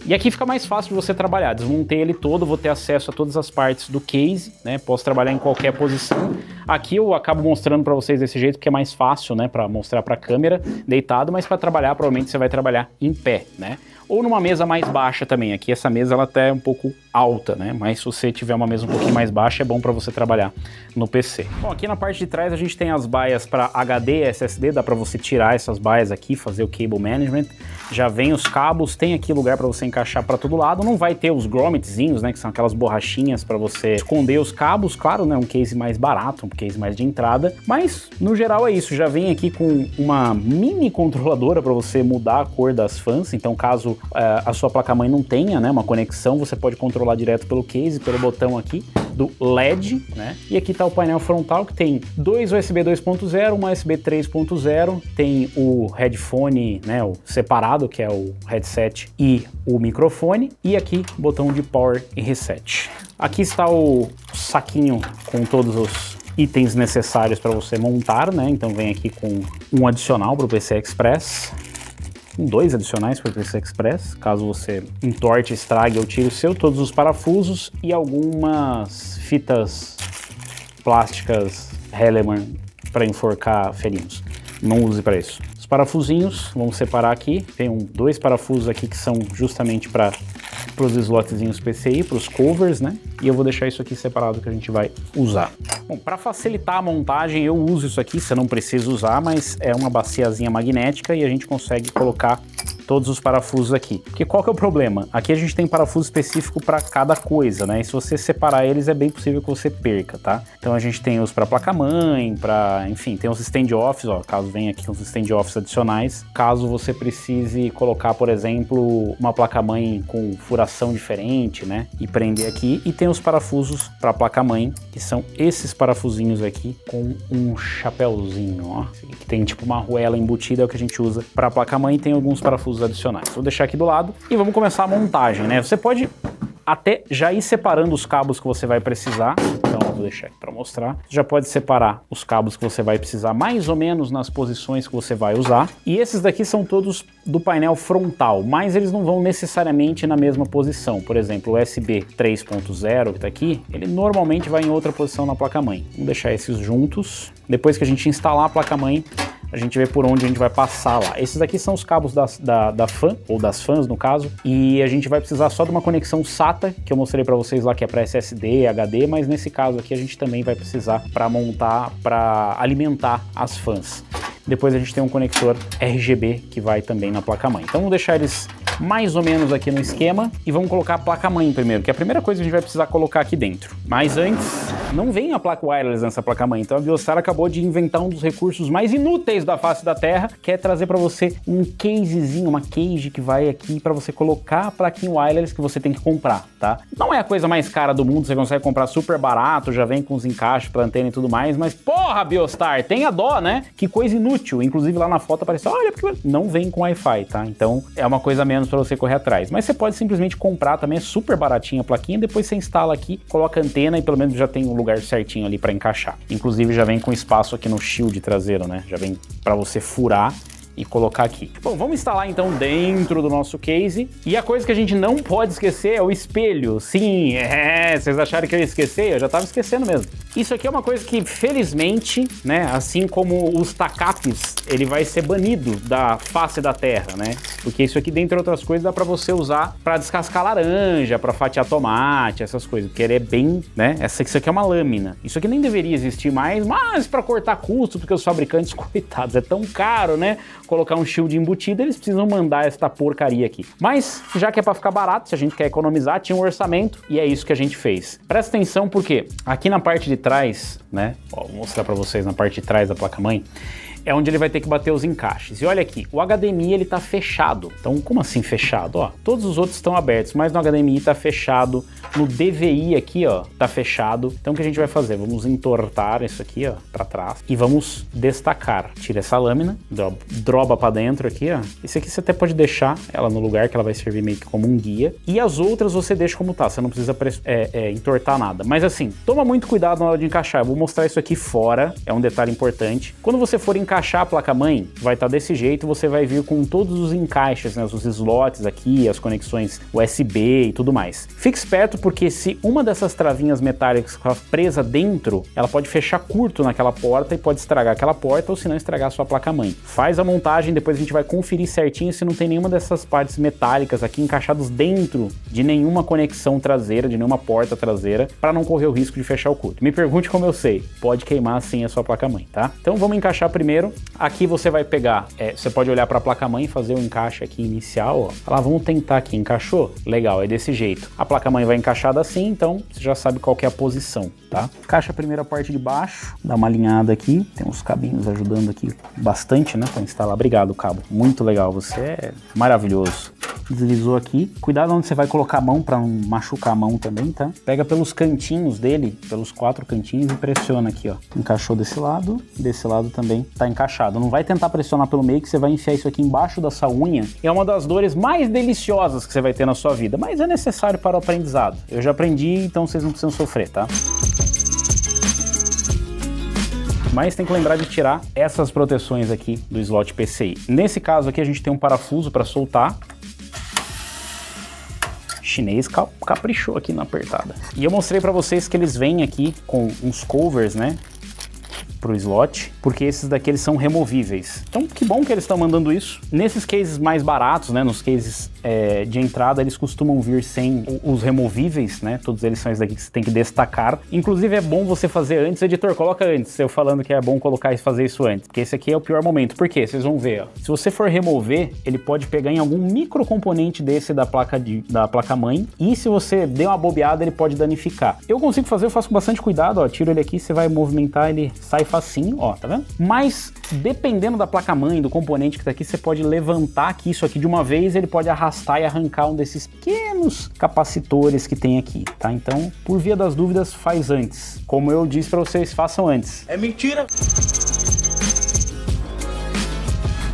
E aqui fica mais fácil de você trabalhar, desmontei ele todo, vou ter acesso a todas as partes do case, né? Posso trabalhar em qualquer posição. Aqui eu acabo mostrando para vocês desse jeito porque é mais fácil, né, para mostrar para a câmera deitado, mas para trabalhar provavelmente você vai trabalhar em pé, né? Ou numa mesa mais baixa também. Aqui essa mesa ela até é um pouco alta, né? Mas se você tiver uma mesa um pouquinho mais baixa, é bom para você trabalhar no PC. Bom, aqui na parte de trás a gente tem as baias para HD e SSD, dá para você tirar essas baias aqui, fazer o cable management. Já vem os cabos, tem aqui lugar para você encaixar para todo lado. Não vai ter os grommetzinhos, né, que são aquelas borrachinhas para você esconder os cabos, claro, né, um case mais barato, um case mais de entrada, mas no geral é isso. Já vem aqui com uma mini controladora para você mudar a cor das fãs, então caso a sua placa-mãe não tenha, né, uma conexão, você pode controlar direto pelo case, pelo botão aqui do LED, né? E aqui tá o painel frontal que tem 2 USB 2.0, uma USB 3.0, tem o headphone, né, o separado, que é o headset e o microfone, e aqui botão de power e reset. Aqui está o saquinho com todos os itens necessários para você montar, né? Então vem aqui com um adicional para o PCI Express, 2 adicionais para o PCI Express, caso você entorte, estrague ou tire o seu, todos os parafusos e algumas fitas plásticas Hellmann's para enforcar felinos. Não use para isso. Os parafusinhos, vamos separar aqui, tem 2 parafusos aqui que são justamente para os slotzinhos PCI, para os covers, né? E eu vou deixar isso aqui separado que a gente vai usar. Bom, para facilitar a montagem eu uso isso aqui, você não precisa usar, mas é uma baciazinha magnética e a gente consegue colocar todos os parafusos aqui. Porque qual que é o problema? Aqui a gente tem parafuso específico para cada coisa, né? E se você separar eles é bem possível que você perca, tá? Então a gente tem os para placa-mãe, para, enfim, tem os stand-offs, ó, caso venha aqui uns stand-offs adicionais, caso você precise colocar, por exemplo, uma placa-mãe com furação diferente, né? E prender aqui. E tem os parafusos para placa-mãe, que são esses parafusinhos aqui com um chapéuzinho, ó, que tem tipo uma arruela embutida, é o que a gente usa para placa-mãe. Tem alguns parafusos cabos adicionais. Vou deixar aqui do lado e vamos começar a montagem, né? Você pode até já ir separando os cabos que você vai precisar. Então, vou deixar aqui para mostrar. Você já pode separar os cabos que você vai precisar mais ou menos nas posições que você vai usar. E esses daqui são todos do painel frontal, mas eles não vão necessariamente na mesma posição. Por exemplo, o USB 3.0 que está aqui, ele normalmente vai em outra posição na placa-mãe. Vamos deixar esses juntos. Depois que a gente instalar a placa-mãe, a gente vê por onde a gente vai passar lá. Esses aqui são os cabos da fan, ou das fãs no caso, e a gente vai precisar só de uma conexão SATA, que eu mostrei para vocês lá, que é para SSD, HD, mas nesse caso aqui a gente também vai precisar para montar, para alimentar as fãs. Depois a gente tem um conector RGB que vai também na placa-mãe. Então vamos deixar eles mais ou menos aqui no esquema e vamos colocar a placa-mãe primeiro, que é a primeira coisa que a gente vai precisar colocar aqui dentro. Mas antes, não vem a placa wireless nessa placa-mãe, então a Biostar acabou de inventar um dos recursos mais inúteis da face da Terra, que é trazer para você um casezinho, uma cage que vai aqui para você colocar a plaquinha wireless que você tem que comprar, tá? Não é a coisa mais cara do mundo, você consegue comprar super barato, já vem com os encaixes para antena e tudo mais, mas porra, Biostar, tenha dó, né? Que coisa inútil. Inclusive lá na foto apareceu, olha, porque não vem com Wi-Fi, tá? Então é uma coisa a menos para você correr atrás. Mas você pode simplesmente comprar também, é super baratinha a plaquinha, depois você instala aqui, coloca a antena e pelo menos já tem um lugar certinho ali para encaixar. Inclusive já vem com espaço aqui no shield traseiro, né? Já vem para você furar e colocar aqui. Bom, vamos instalar então dentro do nosso case. E a coisa que a gente não pode esquecer é o espelho. Sim, vocês acharam que eu ia esquecer? Eu já tava esquecendo mesmo. Isso aqui é uma coisa que, felizmente, né, assim como os tacapes, ele vai ser banido da face da Terra, né? Porque isso aqui, dentre outras coisas, dá pra você usar pra descascar laranja, pra fatiar tomate, essas coisas. Porque ele é bem, né? Isso aqui é uma lâmina. Isso aqui nem deveria existir mais, mas pra cortar custo, porque os fabricantes, coitados, é tão caro, né? Colocar um shield embutido, eles precisam mandar esta porcaria aqui. Mas, já que é pra ficar barato, se a gente quer economizar, tinha um orçamento e é isso que a gente fez. Presta atenção porque aqui na parte de trás, né? Ó, vou mostrar pra vocês na parte de trás da placa-mãe. É onde ele vai ter que bater os encaixes. E olha aqui, o HDMI ele tá fechado. Então, como assim fechado? Ó, todos os outros estão abertos, mas no HDMI tá fechado. No DVI aqui, ó, tá fechado. Então, o que a gente vai fazer? Vamos entortar isso aqui, ó, pra trás. E vamos destacar. Tira essa lâmina, droba pra dentro aqui, ó. Esse aqui você até pode deixar ela no lugar, que ela vai servir meio que como um guia. E as outras você deixa como tá, você não precisa entortar nada. Mas assim, toma muito cuidado na hora de encaixar. Eu vou mostrar isso aqui fora, é um detalhe importante. Quando você for encaixar a placa-mãe, vai estar desse jeito, você vai vir com todos os encaixes, né, os slots aqui, as conexões USB e tudo mais. Fique esperto porque se uma dessas travinhas metálicas ficar presa dentro, ela pode fechar curto naquela porta e pode estragar aquela porta ou se não estragar a sua placa-mãe. Faz a montagem, depois a gente vai conferir certinho se não tem nenhuma dessas partes metálicas aqui encaixadas dentro de nenhuma conexão traseira, de nenhuma porta traseira, para não correr o risco de fechar o curto. Me pergunte como eu sei, pode queimar sim a sua placa-mãe, tá? Então vamos encaixar primeiro. Aqui você vai pegar, você pode olhar para a placa-mãe e fazer o encaixe aqui inicial, ó. Lá, vamos tentar aqui, encaixou? Legal, é desse jeito. A placa-mãe vai encaixada assim, então você já sabe qual que é a posição, tá? Encaixa a primeira parte de baixo, dá uma alinhada aqui, tem uns cabinhos ajudando aqui bastante, né, para instalar. Obrigado, cabo, muito legal, você é maravilhoso. Deslizou aqui, cuidado onde você vai colocar a mão para não machucar a mão também, tá? Pega pelos cantinhos dele, pelos 4 cantinhos e pressiona aqui, ó. Encaixou desse lado também tá encaixado. Não vai tentar pressionar pelo meio que você vai enfiar isso aqui embaixo dessa unha. É uma das dores mais deliciosas que você vai ter na sua vida, mas é necessário para o aprendizado. Eu já aprendi, então vocês não precisam sofrer, tá? Mas tem que lembrar de tirar essas proteções aqui do slot PCI. Nesse caso aqui a gente tem um parafuso para soltar. Chinês caprichou aqui na apertada. E eu mostrei para vocês que eles vêm aqui com uns covers, né, pro slot, porque esses daqui eles são removíveis. Então que bom que eles estão mandando isso. Nesses cases mais baratos, né, nos cases de entrada, eles costumam vir sem os removíveis, né, todos eles são esses daqui que você tem que destacar. Inclusive é bom você fazer antes, editor, coloca antes, eu falando que é bom colocar e fazer isso antes, porque esse aqui é o pior momento. Por quê? Vocês vão ver, ó. Se você for remover, ele pode pegar em algum microcomponente desse da placa-mãe, e se você der uma bobeada, ele pode danificar. Eu consigo fazer, eu faço com bastante cuidado, ó, tiro ele aqui, você vai movimentar, ele sai facinho, ó, tá vendo? Mas, dependendo da placa-mãe, do componente que tá aqui, você pode levantar aqui isso aqui de uma vez, ele pode arrastar e arrancar um desses pequenos capacitores que tem aqui, tá? Então, por via das dúvidas, faz antes. Como eu disse pra vocês, façam antes. É mentira!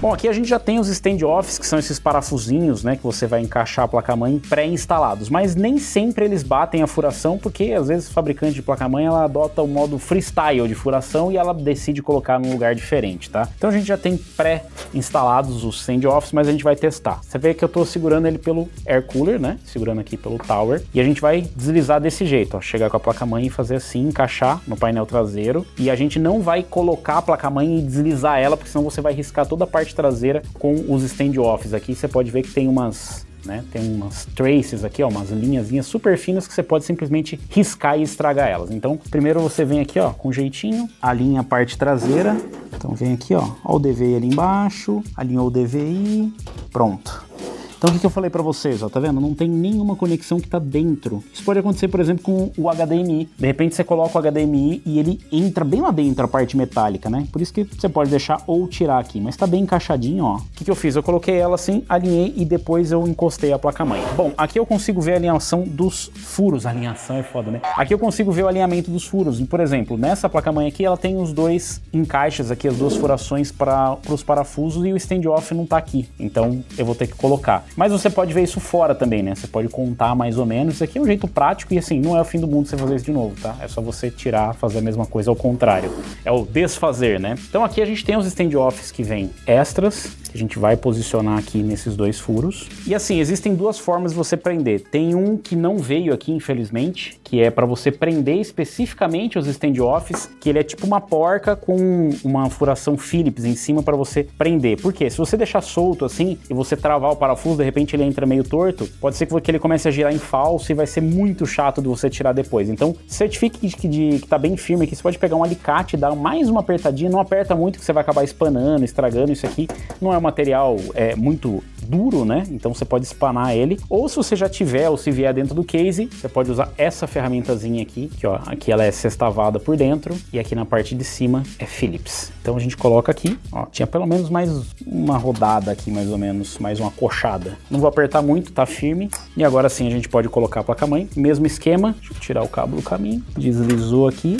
Bom, aqui a gente já tem os standoffs, que são esses parafusinhos, né, que você vai encaixar a placa-mãe pré-instalados, mas nem sempre eles batem a furação, porque às vezes o fabricante de placa-mãe ela adota o modo freestyle de furação e ela decide colocar num lugar diferente, tá? Então a gente já tem pré-instalados os standoffs, mas a gente vai testar. Você vê que eu tô segurando ele pelo air cooler, né, segurando aqui pelo tower, e a gente vai deslizar desse jeito, ó, chegar com a placa-mãe e fazer assim, encaixar no painel traseiro, e a gente não vai colocar a placa-mãe e deslizar ela, porque senão você vai riscar toda a parte traseira com os standoffs. Aqui você pode ver que tem umas, né, tem umas traces aqui, ó, umas linhazinhas super finas que você pode simplesmente riscar e estragar elas. Então, primeiro você vem aqui, ó, com jeitinho, alinha a parte traseira. Então vem aqui, ó o DVI ali embaixo, alinhou o DVI, pronto. Então o que eu falei pra vocês, ó, tá vendo? Não tem nenhuma conexão que tá dentro. Isso pode acontecer, por exemplo, com o HDMI. De repente você coloca o HDMI e ele entra bem lá dentro, a parte metálica, né? Por isso que você pode deixar ou tirar aqui, mas tá bem encaixadinho, ó. O que eu fiz? Eu coloquei ela assim, alinhei e depois eu encostei a placa-mãe. Bom, aqui eu consigo ver a alinhação dos furos. A alinhação é foda, né? Aqui eu consigo ver o alinhamento dos furos. E, por exemplo, nessa placa-mãe aqui, ela tem os dois encaixes aqui, as duas furações para os parafusos e o standoff não tá aqui. Então eu vou ter que colocar. Mas você pode ver isso fora também, né? Você pode contar mais ou menos. Isso aqui é um jeito prático e assim, não é o fim do mundo você fazer isso de novo, tá? É só você tirar, fazer a mesma coisa ao contrário. É o desfazer, né? Então aqui a gente tem os standoffs que vêm extras, que a gente vai posicionar aqui nesses dois furos. E assim, existem duas formas de você prender. Tem um que não veio aqui, infelizmente, que é para você prender especificamente os standoffs, que ele é tipo uma porca com uma furação Phillips em cima para você prender. Por quê? Se você deixar solto assim e você travar o parafuso, de repente ele entra meio torto, pode ser que ele comece a girar em falso e vai ser muito chato de você tirar depois. Então, certifique que tá bem firme aqui. Você pode pegar um alicate e dar mais uma apertadinha, não aperta muito que você vai acabar espanando, estragando. Isso aqui não é um material muito duro, né? Então você pode espanar ele. Ou se você já tiver, ou se vier dentro do case, você pode usar essa ferramentazinha aqui, que ó, aqui ela é sextavada por dentro e aqui na parte de cima é Phillips. Então a gente coloca aqui, ó, tinha pelo menos mais uma rodada aqui, mais ou menos, mais uma coxada. Não vou apertar muito, tá firme. E agora sim a gente pode colocar a placa-mãe. Mesmo esquema, deixa eu tirar o cabo do caminho, deslizou aqui.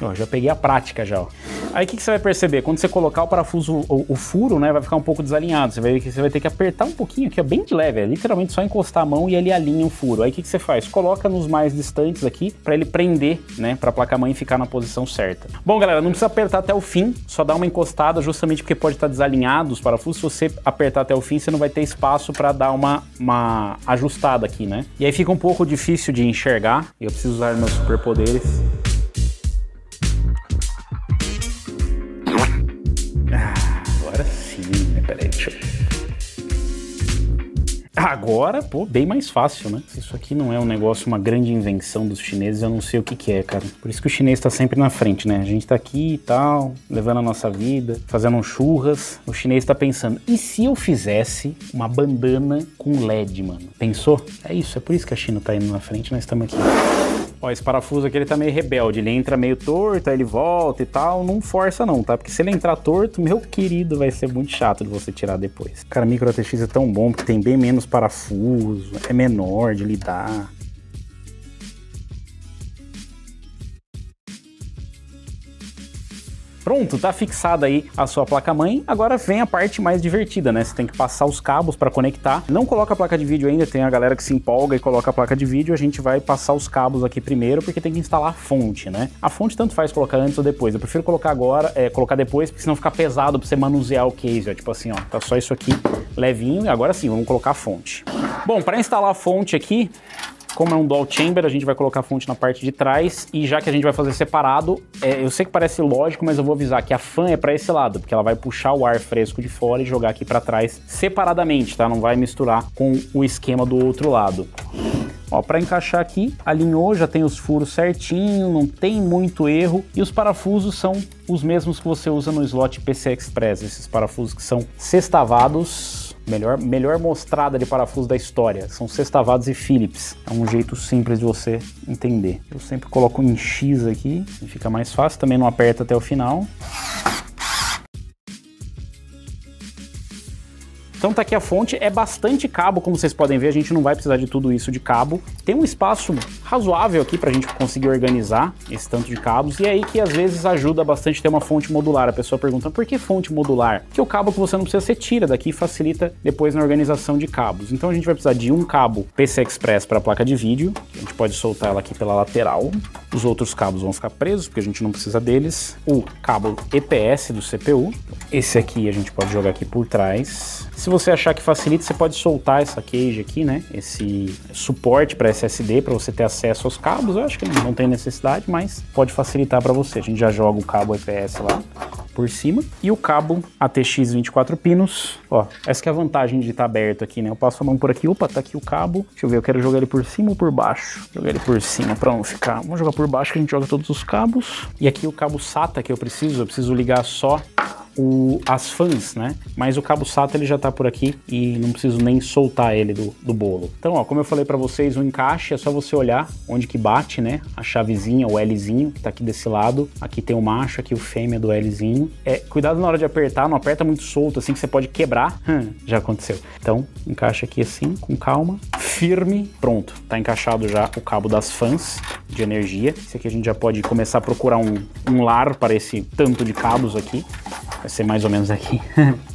Ó, já peguei a prática já, ó. Aí o que você vai perceber? Quando você colocar o parafuso, o furo, né, vai ficar um pouco desalinhado. Você vai ter que apertar um pouquinho aqui, ó, bem de leve. É literalmente só encostar a mão e ele alinha o furo. Aí o que você faz? Coloca nos mais distantes aqui para ele prender, né, para a placa-mãe ficar na posição certa. Bom, galera, não precisa apertar até o fim, só dá uma encostada justamente porque pode estar desalinhado os parafusos. Se você apertar até o fim, você não vai ter espaço para dar uma ajustada aqui, né? E aí fica um pouco difícil de enxergar. Eu preciso usar meus superpoderes. Agora sim, né? Peraí, deixa eu... Agora, pô, bem mais fácil, né? Se isso aqui não é um negócio, uma grande invenção dos chineses, eu não sei o que que é, cara. Por isso que o chinês tá sempre na frente, né? A gente tá aqui e tal, levando a nossa vida, fazendo um churras. O chinês tá pensando, e se eu fizesse uma bandana com LED, mano? Pensou? É isso, é por isso que a China tá indo na frente, nós estamos aqui. Ó, esse parafuso aqui, ele tá meio rebelde, ele entra meio torto, aí ele volta e tal, não força não, tá? Porque se ele entrar torto, meu querido, vai ser muito chato de você tirar depois. Cara, micro ATX é tão bom, porque tem bem menos parafuso, é menor de lidar. Pronto, tá fixada aí a sua placa-mãe. Agora vem a parte mais divertida, né? Você tem que passar os cabos para conectar. Não coloca a placa de vídeo ainda, tem a galera que se empolga e coloca a placa de vídeo. A gente vai passar os cabos aqui primeiro, porque tem que instalar a fonte, né? A fonte tanto faz colocar antes ou depois. Eu prefiro colocar agora, colocar depois, porque senão fica pesado pra você manusear o case, ó. Tipo assim, ó, tá só isso aqui levinho e agora sim, vamos colocar a fonte. Bom, para instalar a fonte aqui, como é um dual chamber, a gente vai colocar a fonte na parte de trás e já que a gente vai fazer separado, eu sei que parece lógico, mas eu vou avisar que a fan é para esse lado, porque ela vai puxar o ar fresco de fora e jogar aqui para trás separadamente, tá? Não vai misturar com o esquema do outro lado. Ó, para encaixar aqui, alinhou, já tem os furos certinho, não tem muito erro e os parafusos são os mesmos que você usa no slot PCI Express, esses parafusos que são sextavados. Melhor mostrada de parafuso da história. São sextavados e Phillips. É um jeito simples de você entender. Eu sempre coloco em X aqui, e fica mais fácil. Também não aperta até o final. Então tá aqui a fonte, é bastante cabo, como vocês podem ver, a gente não vai precisar de tudo isso de cabo. Tem um espaço razoável aqui pra gente conseguir organizar esse tanto de cabos, e é aí que às vezes ajuda bastante ter uma fonte modular. A pessoa pergunta, por que fonte modular? Porque o cabo que você não precisa, você tira daqui e facilita depois na organização de cabos. Então a gente vai precisar de um cabo PCI Express para a placa de vídeo, a gente pode soltar ela aqui pela lateral, os outros cabos vão ficar presos porque a gente não precisa deles, o cabo EPS do CPU, esse aqui a gente pode jogar aqui por trás. Se você achar que facilita, você pode soltar essa cage aqui, né, esse suporte para SSD para você ter acesso aos cabos. Eu acho que não tem necessidade, mas pode facilitar para você. A gente já joga o cabo EPS lá por cima e o cabo ATX 24 pinos. Ó, essa que é a vantagem de estar aberto aqui, né? Eu passo a mão por aqui, opa, tá aqui o cabo. Deixa eu ver, eu quero jogar ele por cima ou por baixo? Jogar ele por cima para não ficar. Vamos jogar por baixo que a gente joga todos os cabos. E aqui o cabo SATA que eu preciso ligar só as fãs, né? Mas o cabo SATA ele já tá por aqui e não preciso nem soltar ele do bolo. Então, ó, como eu falei para vocês, o encaixe é só você olhar onde que bate, né? A chavezinha, o Lzinho, que tá aqui desse lado. Aqui tem o macho, aqui o fêmea do Lzinho. Cuidado na hora de apertar, não aperta muito solto, assim que você pode quebrar. Já aconteceu. Então, encaixa aqui assim, com calma. Firme, pronto. Tá encaixado já o cabo das fãs de energia. Esse aqui a gente já pode começar a procurar um lar para esse tanto de cabos aqui. Vai ser mais ou menos aqui.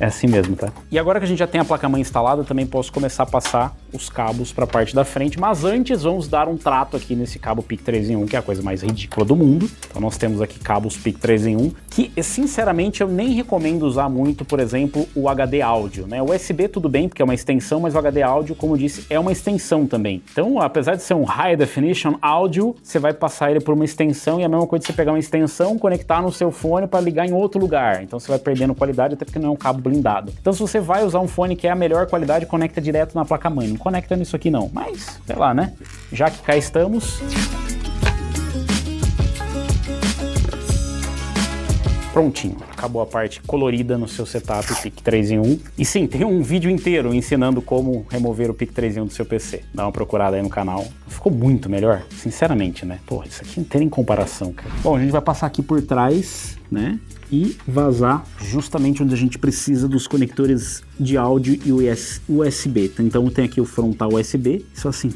É assim mesmo, tá? E agora que a gente já tem a placa-mãe instalada, eu também posso começar a passar os cabos para a parte da frente, mas antes vamos dar um trato aqui nesse cabo PIC 3 em 1, que é a coisa mais ridícula do mundo. Então nós temos aqui cabos PIC 3 em 1, que sinceramente eu nem recomendo usar muito, por exemplo, o HD áudio, né? O USB tudo bem, porque é uma extensão, mas o HD áudio, como eu disse, é uma extensão também. Então, apesar de ser um High Definition áudio, você vai passar ele por uma extensão e é a mesma coisa de você pegar uma extensão, conectar no seu fone para ligar em outro lugar. Então você vai perdendo qualidade, até porque não é um cabo blindado. Então se você vai usar um fone que é a melhor qualidade, conecta direto na placa-mãe. Não conecta nisso aqui não, mas sei lá, né? Já que cá estamos... Prontinho, acabou a parte colorida no seu setup PIC 3 em 1. E sim, tem um vídeo inteiro ensinando como remover o PIC 3 em 1 do seu PC. Dá uma procurada aí no canal. Ficou muito melhor, sinceramente, né? Porra, isso aqui não tem nem comparação, cara. Bom, a gente vai passar aqui por trás, né? E vazar justamente onde a gente precisa dos conectores de áudio e USB. Então tem aqui o frontal USB. Só assim,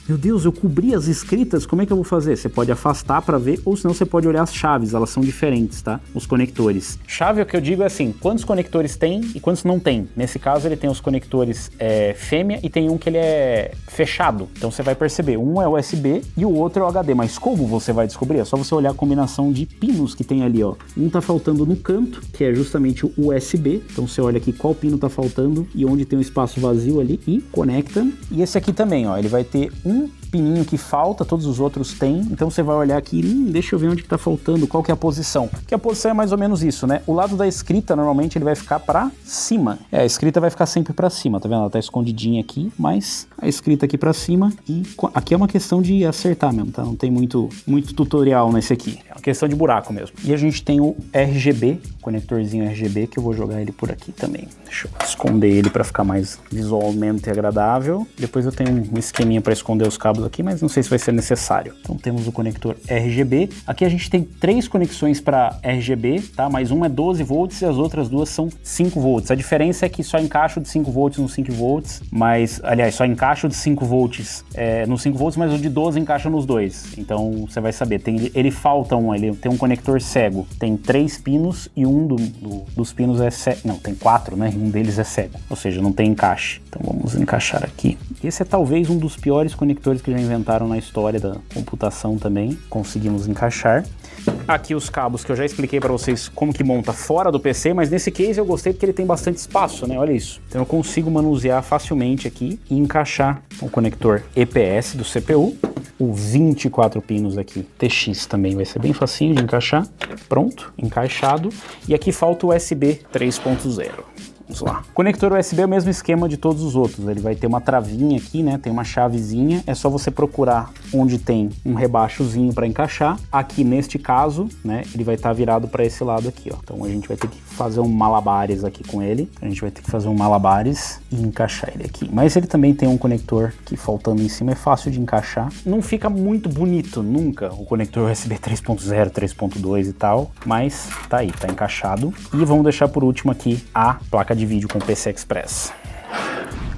meu Deus, eu cobri as escritas, como é que eu vou fazer? Você pode afastar para ver, ou senão você pode olhar as chaves, elas são diferentes, tá? Os conectores. Chave, o que eu digo é assim, quantos conectores tem e quantos não tem. Nesse caso ele tem os conectores fêmea e tem um que ele é fechado. Então você vai perceber, um é USB e o outro é o HD. Mas como você vai descobrir? É só você olhar a combinação de pinos que tem ali, ó. Um tá faltando no canto, que é justamente o USB. Então você olha aqui qual pino tá faltando e onde tem um espaço vazio ali e conecta. E esse aqui também, ó, ele vai ter um pininho que falta, todos os outros têm. Então você vai olhar aqui, deixa eu ver onde que tá faltando, qual que é a posição. Porque a posição é mais ou menos isso, né? O lado da escrita, normalmente, ele vai ficar pra cima. A escrita vai ficar sempre pra cima, tá vendo? Ela tá escondidinha aqui, mas a escrita aqui pra cima. E aqui é uma questão de acertar mesmo, tá? Não tem muito tutorial nesse aqui. É uma questão de buraco mesmo. E a gente tem o RGB, conectorzinho RGB, que eu vou jogar ele por aqui também. Deixa eu esconder ele pra ficar mais visualmente agradável. Depois eu tenho um esqueminha pra esconder os cabos aqui, mas não sei se vai ser necessário. Então temos o conector RGB. Aqui a gente tem 3 conexões para RGB, tá? Mas uma é 12 volts e as outras duas são 5 volts. A diferença é que só encaixa o de 5 volts no 5 volts, mas, aliás, só encaixa o de 5 volts no 5 volts, mas o de 12 encaixa nos dois. Então você vai saber, ele falta um, ele tem um conector cego. Tem 3 pinos e um dos pinos é cego. Não, tem 4, né? E um deles é cego. Ou seja, não tem encaixe. Então vamos encaixar aqui. Esse é talvez um dos piores conectores que já inventaram na história da computação também. Conseguimos encaixar. Aqui os cabos que eu já expliquei para vocês como que monta fora do PC, mas nesse case eu gostei porque ele tem bastante espaço, né? Olha isso. Então eu consigo manusear facilmente aqui e encaixar o conector EPS do CPU. O 24 pinos aqui, TX também vai ser bem facinho de encaixar. Pronto, encaixado. E aqui falta o USB 3.0. Vamos lá. Conector USB é o mesmo esquema de todos os outros. Ele vai ter uma travinha aqui, né? Tem uma chavezinha. É só você procurar onde tem um rebaixozinho para encaixar. Aqui neste caso, né? Ele vai estar virado para esse lado aqui, ó. Então a gente vai ter que fazer um malabares aqui com ele. A gente vai ter que fazer um malabares e encaixar ele aqui. Mas ele também tem um conector que faltando em cima é fácil de encaixar. Não fica muito bonito nunca o conector USB 3.0, 3.2 e tal. Mas tá aí, tá encaixado. E vamos deixar por último aqui a placa de vídeo com PCI Express.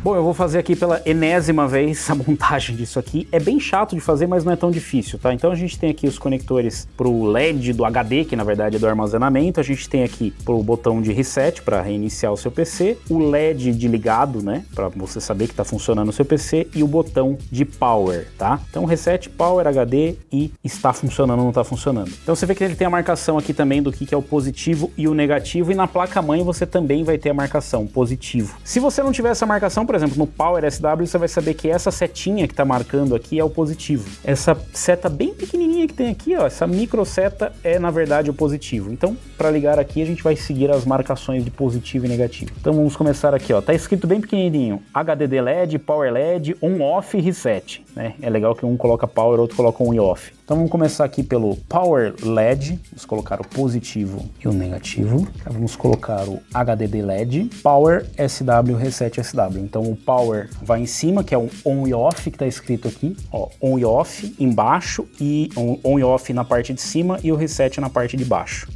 Bom, eu vou fazer aqui pela enésima vez a montagem disso aqui. É bem chato de fazer, mas não é tão difícil, tá? Então a gente tem aqui os conectores pro LED do HD, que na verdade é do armazenamento. A gente tem aqui pro botão de reset para reiniciar o seu PC, o LED de ligado, né, para você saber que tá funcionando o seu PC, e o botão de power, tá? Então reset, power, HD e está funcionando ou não tá funcionando. Então você vê que ele tem a marcação aqui também do que é o positivo e o negativo, e na placa-mãe você também vai ter a marcação positivo. Se você não tiver essa marcação, por exemplo, no Power SW, você vai saber que essa setinha que tá marcando aqui é o positivo. Essa seta bem pequenininha que tem aqui, ó, essa micro seta é na verdade o positivo. Então, para ligar aqui, a gente vai seguir as marcações de positivo e negativo. Então vamos começar aqui, ó, tá escrito bem pequenininho, HDD LED, Power LED, On Off e Reset, né? É legal que um coloca Power, outro coloca On e Off. Então vamos começar aqui pelo Power LED, vamos colocar o positivo e o negativo. Vamos colocar o HDD LED, Power SW, Reset SW. Então o Power vai em cima, que é o On e Off, que está escrito aqui, ó, On e Off embaixo, e On e Off na parte de cima e o Reset na parte de baixo.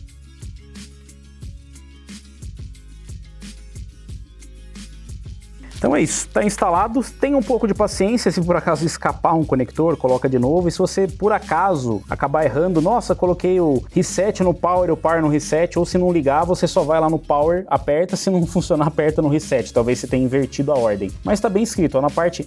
Então é isso, está instalado, tenha um pouco de paciência, se por acaso escapar um conector, coloca de novo, e se você por acaso acabar errando, nossa, coloquei o reset no power, o power no reset, ou se não ligar, você só vai lá no power, aperta, se não funcionar, aperta no reset, talvez você tenha invertido a ordem. Mas está bem escrito, ó, na parte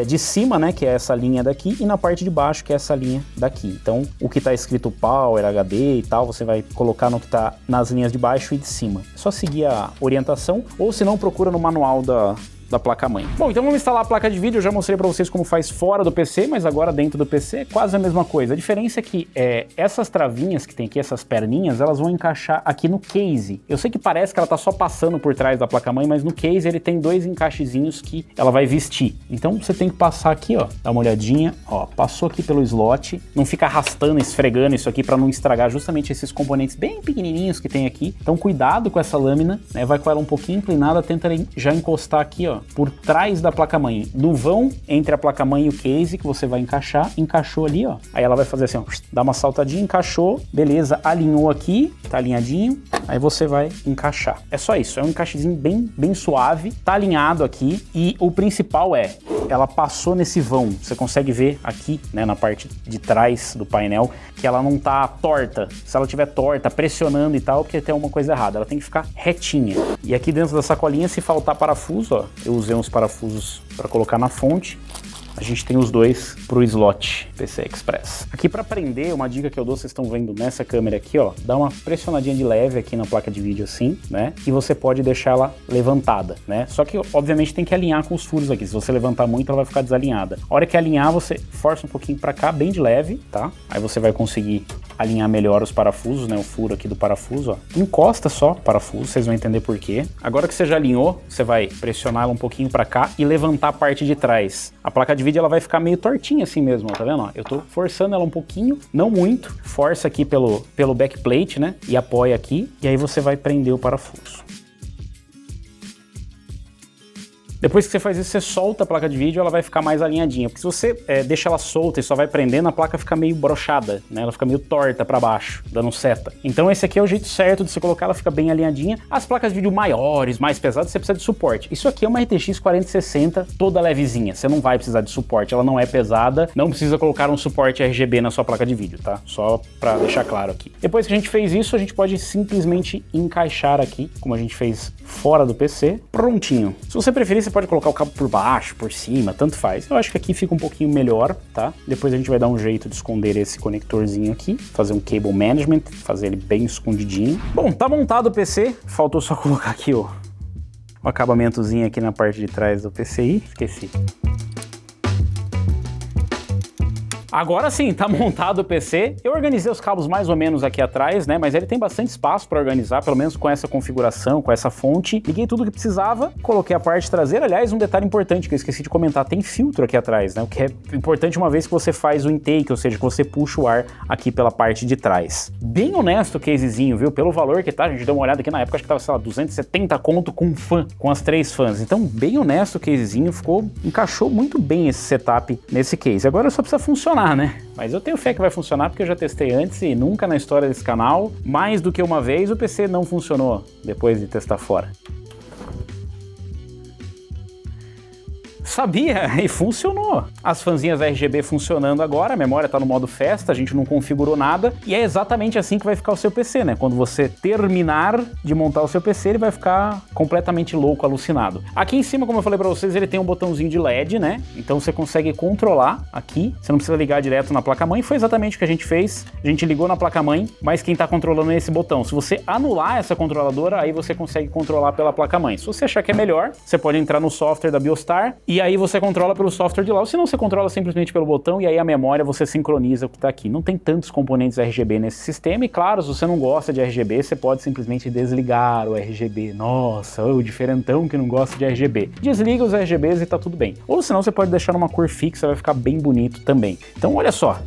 de cima, né, que é essa linha daqui, e na parte de baixo, que é essa linha daqui. Então, o que está escrito power, HD e tal, você vai colocar no que está nas linhas de baixo e de cima. É só seguir a orientação, ou se não, procura no manual da placa-mãe. Bom, então vamos instalar a placa de vídeo. Eu já mostrei para vocês como faz fora do PC, mas agora dentro do PC é quase a mesma coisa. A diferença é que essas travinhas que tem aqui, essas perninhas, elas vão encaixar aqui no case. Eu sei que parece que ela tá só passando por trás da placa-mãe, mas no case ele tem dois encaixezinhos que ela vai vestir. Então você tem que passar aqui, ó, dá uma olhadinha, ó, passou aqui pelo slot, não fica arrastando, esfregando isso aqui para não estragar justamente esses componentes bem pequenininhos que tem aqui. Então cuidado com essa lâmina, né? Vai com ela um pouquinho inclinada, tenta já encostar aqui, ó, por trás da placa-mãe, no vão entre a placa-mãe e o case que você vai encaixar, encaixou ali, ó. Aí ela vai fazer assim, ó, dá uma saltadinha, encaixou, beleza, alinhou aqui, tá alinhadinho, aí você vai encaixar. É só isso, é um encaixezinho bem suave, tá alinhado aqui, e o principal é, ela passou nesse vão, você consegue ver aqui, né, na parte de trás do painel, que ela não tá torta. Se ela tiver torta, pressionando e tal, porque tem alguma coisa errada, ela tem que ficar retinha. E aqui dentro da sacolinha, se faltar parafuso, ó, eu usei uns parafusos para colocar na fonte. A gente tem os dois pro slot PCI Express. Aqui para prender, uma dica que eu dou, vocês estão vendo nessa câmera aqui, ó, dá uma pressionadinha de leve aqui na placa de vídeo assim, né? E você pode deixar ela levantada, né? Só que obviamente tem que alinhar com os furos aqui. Se você levantar muito, ela vai ficar desalinhada. A hora que alinhar, você força um pouquinho para cá, bem de leve, tá? Aí você vai conseguir alinhar melhor os parafusos, né? O furo aqui do parafuso, ó. Encosta só o parafuso, vocês vão entender por quê. Agora que você já alinhou, você vai pressionar ela um pouquinho para cá e levantar a parte de trás. A placa de vídeo ela vai ficar meio tortinha assim mesmo, ó, tá vendo? Ó, eu tô forçando ela um pouquinho, não muito, força aqui pelo backplate, né? E apoia aqui, e aí você vai prender o parafuso. Depois que você faz isso, você solta a placa de vídeo, ela vai ficar mais alinhadinha. Porque se você deixa ela solta e só vai prendendo, a placa fica meio brochada, né? Ela fica meio torta para baixo, dando seta. Então esse aqui é o jeito certo de você colocar, ela fica bem alinhadinha. As placas de vídeo maiores, mais pesadas, você precisa de suporte. Isso aqui é uma RTX 4060 toda levezinha. Você não vai precisar de suporte, ela não é pesada. Não precisa colocar um suporte RGB na sua placa de vídeo, tá? Só para deixar claro aqui. Depois que a gente fez isso, a gente pode simplesmente encaixar aqui, como a gente fez fora do PC. Prontinho. Se você preferir, você pode colocar o cabo por baixo, por cima, tanto faz. Eu acho que aqui fica um pouquinho melhor, tá? Depois a gente vai dar um jeito de esconder esse conectorzinho aqui, fazer um cable management, fazer ele bem escondidinho. Bom, tá montado o PC, faltou só colocar aqui o acabamentozinho aqui na parte de trás do PCI, esqueci. Agora sim, tá montado o PC. Eu organizei os cabos mais ou menos aqui atrás, né? Mas ele tem bastante espaço para organizar, pelo menos com essa configuração, com essa fonte. Liguei tudo que precisava, coloquei a parte traseira. Aliás, um detalhe importante que eu esqueci de comentar, tem filtro aqui atrás, né? O que é importante uma vez que você faz o intake, ou seja, que você puxa o ar aqui pela parte de trás. Bem honesto o casezinho, viu? Pelo valor que tá, a gente deu uma olhada aqui na época, acho que tava, sei lá, 270 conto com um fã, com as 3 fãs. Então, bem honesto o casezinho, encaixou muito bem esse setup nesse case. Agora só precisa funcionar, né? Mas eu tenho fé que vai funcionar porque eu já testei antes e nunca na história desse canal, mais do que uma vez, o PC não funcionou depois de testar fora. Sabia, e funcionou. As fanzinhas RGB funcionando agora, a memória tá no modo festa, a gente não configurou nada, e é exatamente assim que vai ficar o seu PC, né? Quando você terminar de montar o seu PC, ele vai ficar completamente louco, alucinado. Aqui em cima, como eu falei pra vocês, ele tem um botãozinho de LED, né? Então você consegue controlar aqui, você não precisa ligar direto na placa-mãe, foi exatamente o que a gente fez, a gente ligou na placa-mãe, mas quem tá controlando é esse botão. Se você anular essa controladora, aí você consegue controlar pela placa-mãe. Se você achar que é melhor, você pode entrar no software da Biostar, e aí você controla pelo software de lá, ou se não, você controla simplesmente pelo botão, e aí a memória você sincroniza o que tá aqui. Não tem tantos componentes RGB nesse sistema, e claro, se você não gosta de RGB, você pode simplesmente desligar o RGB. Nossa, o diferentão que não gosta de RGB. Desliga os RGBs e tá tudo bem. Ou senão você pode deixar numa cor fixa, vai ficar bem bonito também. Então olha só,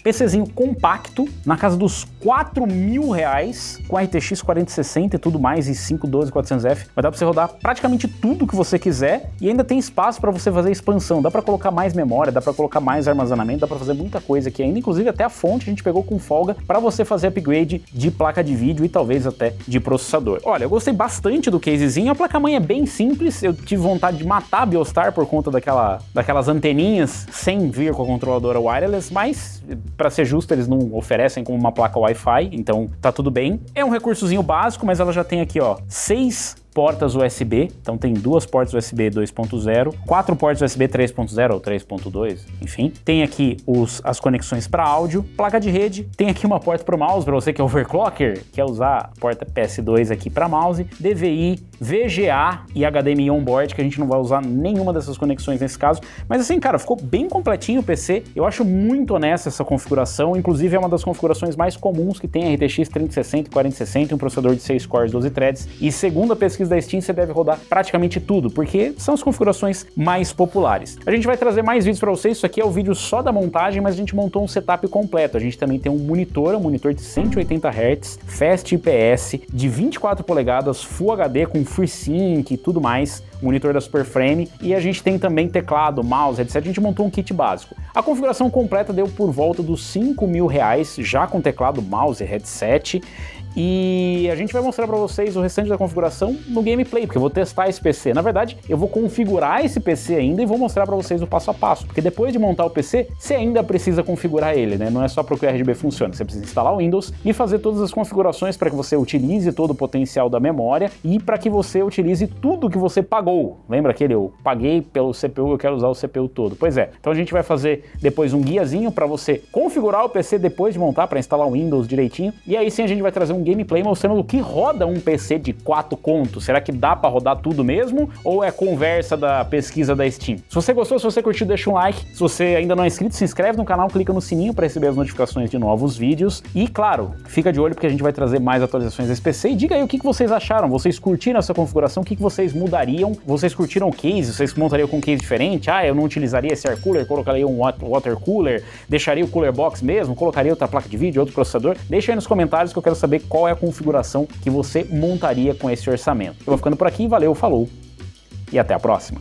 PCzinho compacto, na casa dos R$4.000, com RTX 4060 e tudo mais, e 512-400F. Vai dar pra você rodar praticamente tudo que você quiser, e ainda tem espaço para você fazer expansão. Dá pra colocar mais memória, dá pra colocar mais armazenamento, dá pra fazer muita coisa aqui ainda, inclusive até a fonte a gente pegou com folga para você fazer upgrade de placa de vídeo e talvez até de processador. Olha, eu gostei bastante do casezinho, a placa-mãe é bem simples, eu tive vontade de matar a Biostar por conta daquelas anteninhas sem vir com a controladora wireless, mas para ser justo, eles não oferecem como uma placa Wi-Fi, então tá tudo bem. É um recursozinho básico, mas ela já tem aqui, ó, 6 portas USB, então tem 2 portas USB 2.0, 4 portas USB 3.0 ou 3.2, enfim. Tem aqui as conexões para áudio, placa de rede, tem aqui uma porta para o mouse, para você que é overclocker, quer usar a porta PS2 aqui para mouse, DVI, VGA e HDMI onboard, que a gente não vai usar nenhuma dessas conexões nesse caso, mas assim, cara, ficou bem completinho o PC, eu acho muito honesta essa configuração, inclusive é uma das configurações mais comuns que tem a RTX 3060 e 4060, um processador de 6 cores, 12 threads, e segundo a pesquisa da Steam, você deve rodar praticamente tudo, porque são as configurações mais populares. A gente vai trazer mais vídeos para vocês, isso aqui é o vídeo só da montagem, mas a gente montou um setup completo. A gente também tem um monitor de 180 Hz, Fast IPS, de 24 polegadas, Full HD com FreeSync e tudo mais, monitor da Superframe, e a gente tem também teclado, mouse, headset, a gente montou um kit básico. A configuração completa deu por volta dos R$5.000, já com teclado, mouse, headset, e a gente vai mostrar para vocês o restante da configuração no gameplay, porque eu vou testar esse PC. Na verdade, eu vou configurar esse PC ainda e vou mostrar para vocês o passo a passo, porque depois de montar o PC, você ainda precisa configurar ele, né? Não é só para que o RGB funcione, você precisa instalar o Windows e fazer todas as configurações para que você utilize todo o potencial da memória e para que você utilize tudo que você pagou. Lembra aquele eu paguei pelo CPU, eu quero usar o CPU todo? Pois é, então a gente vai fazer depois um guiazinho para você configurar o PC depois de montar, para instalar o Windows direitinho, e aí sim a gente vai trazer um gameplay mostrando o que roda um PC de 4 contos. Será que dá para rodar tudo mesmo? Ou é conversa da pesquisa da Steam? Se você gostou, se você curtiu, deixa um like. Se você ainda não é inscrito, se inscreve no canal, clica no sininho para receber as notificações de novos vídeos. E claro, fica de olho porque a gente vai trazer mais atualizações desse PC. E diga aí o que vocês acharam. Vocês curtiram essa configuração? O que vocês mudariam? Vocês curtiram o case? Vocês montariam com um case diferente? Ah, eu não utilizaria esse air cooler, colocaria um water cooler, deixaria o cooler box mesmo, colocaria outra placa de vídeo, outro processador? Deixa aí nos comentários que eu quero saber qual é a configuração que você montaria com esse orçamento. Eu vou ficando por aqui, valeu, falou e até a próxima!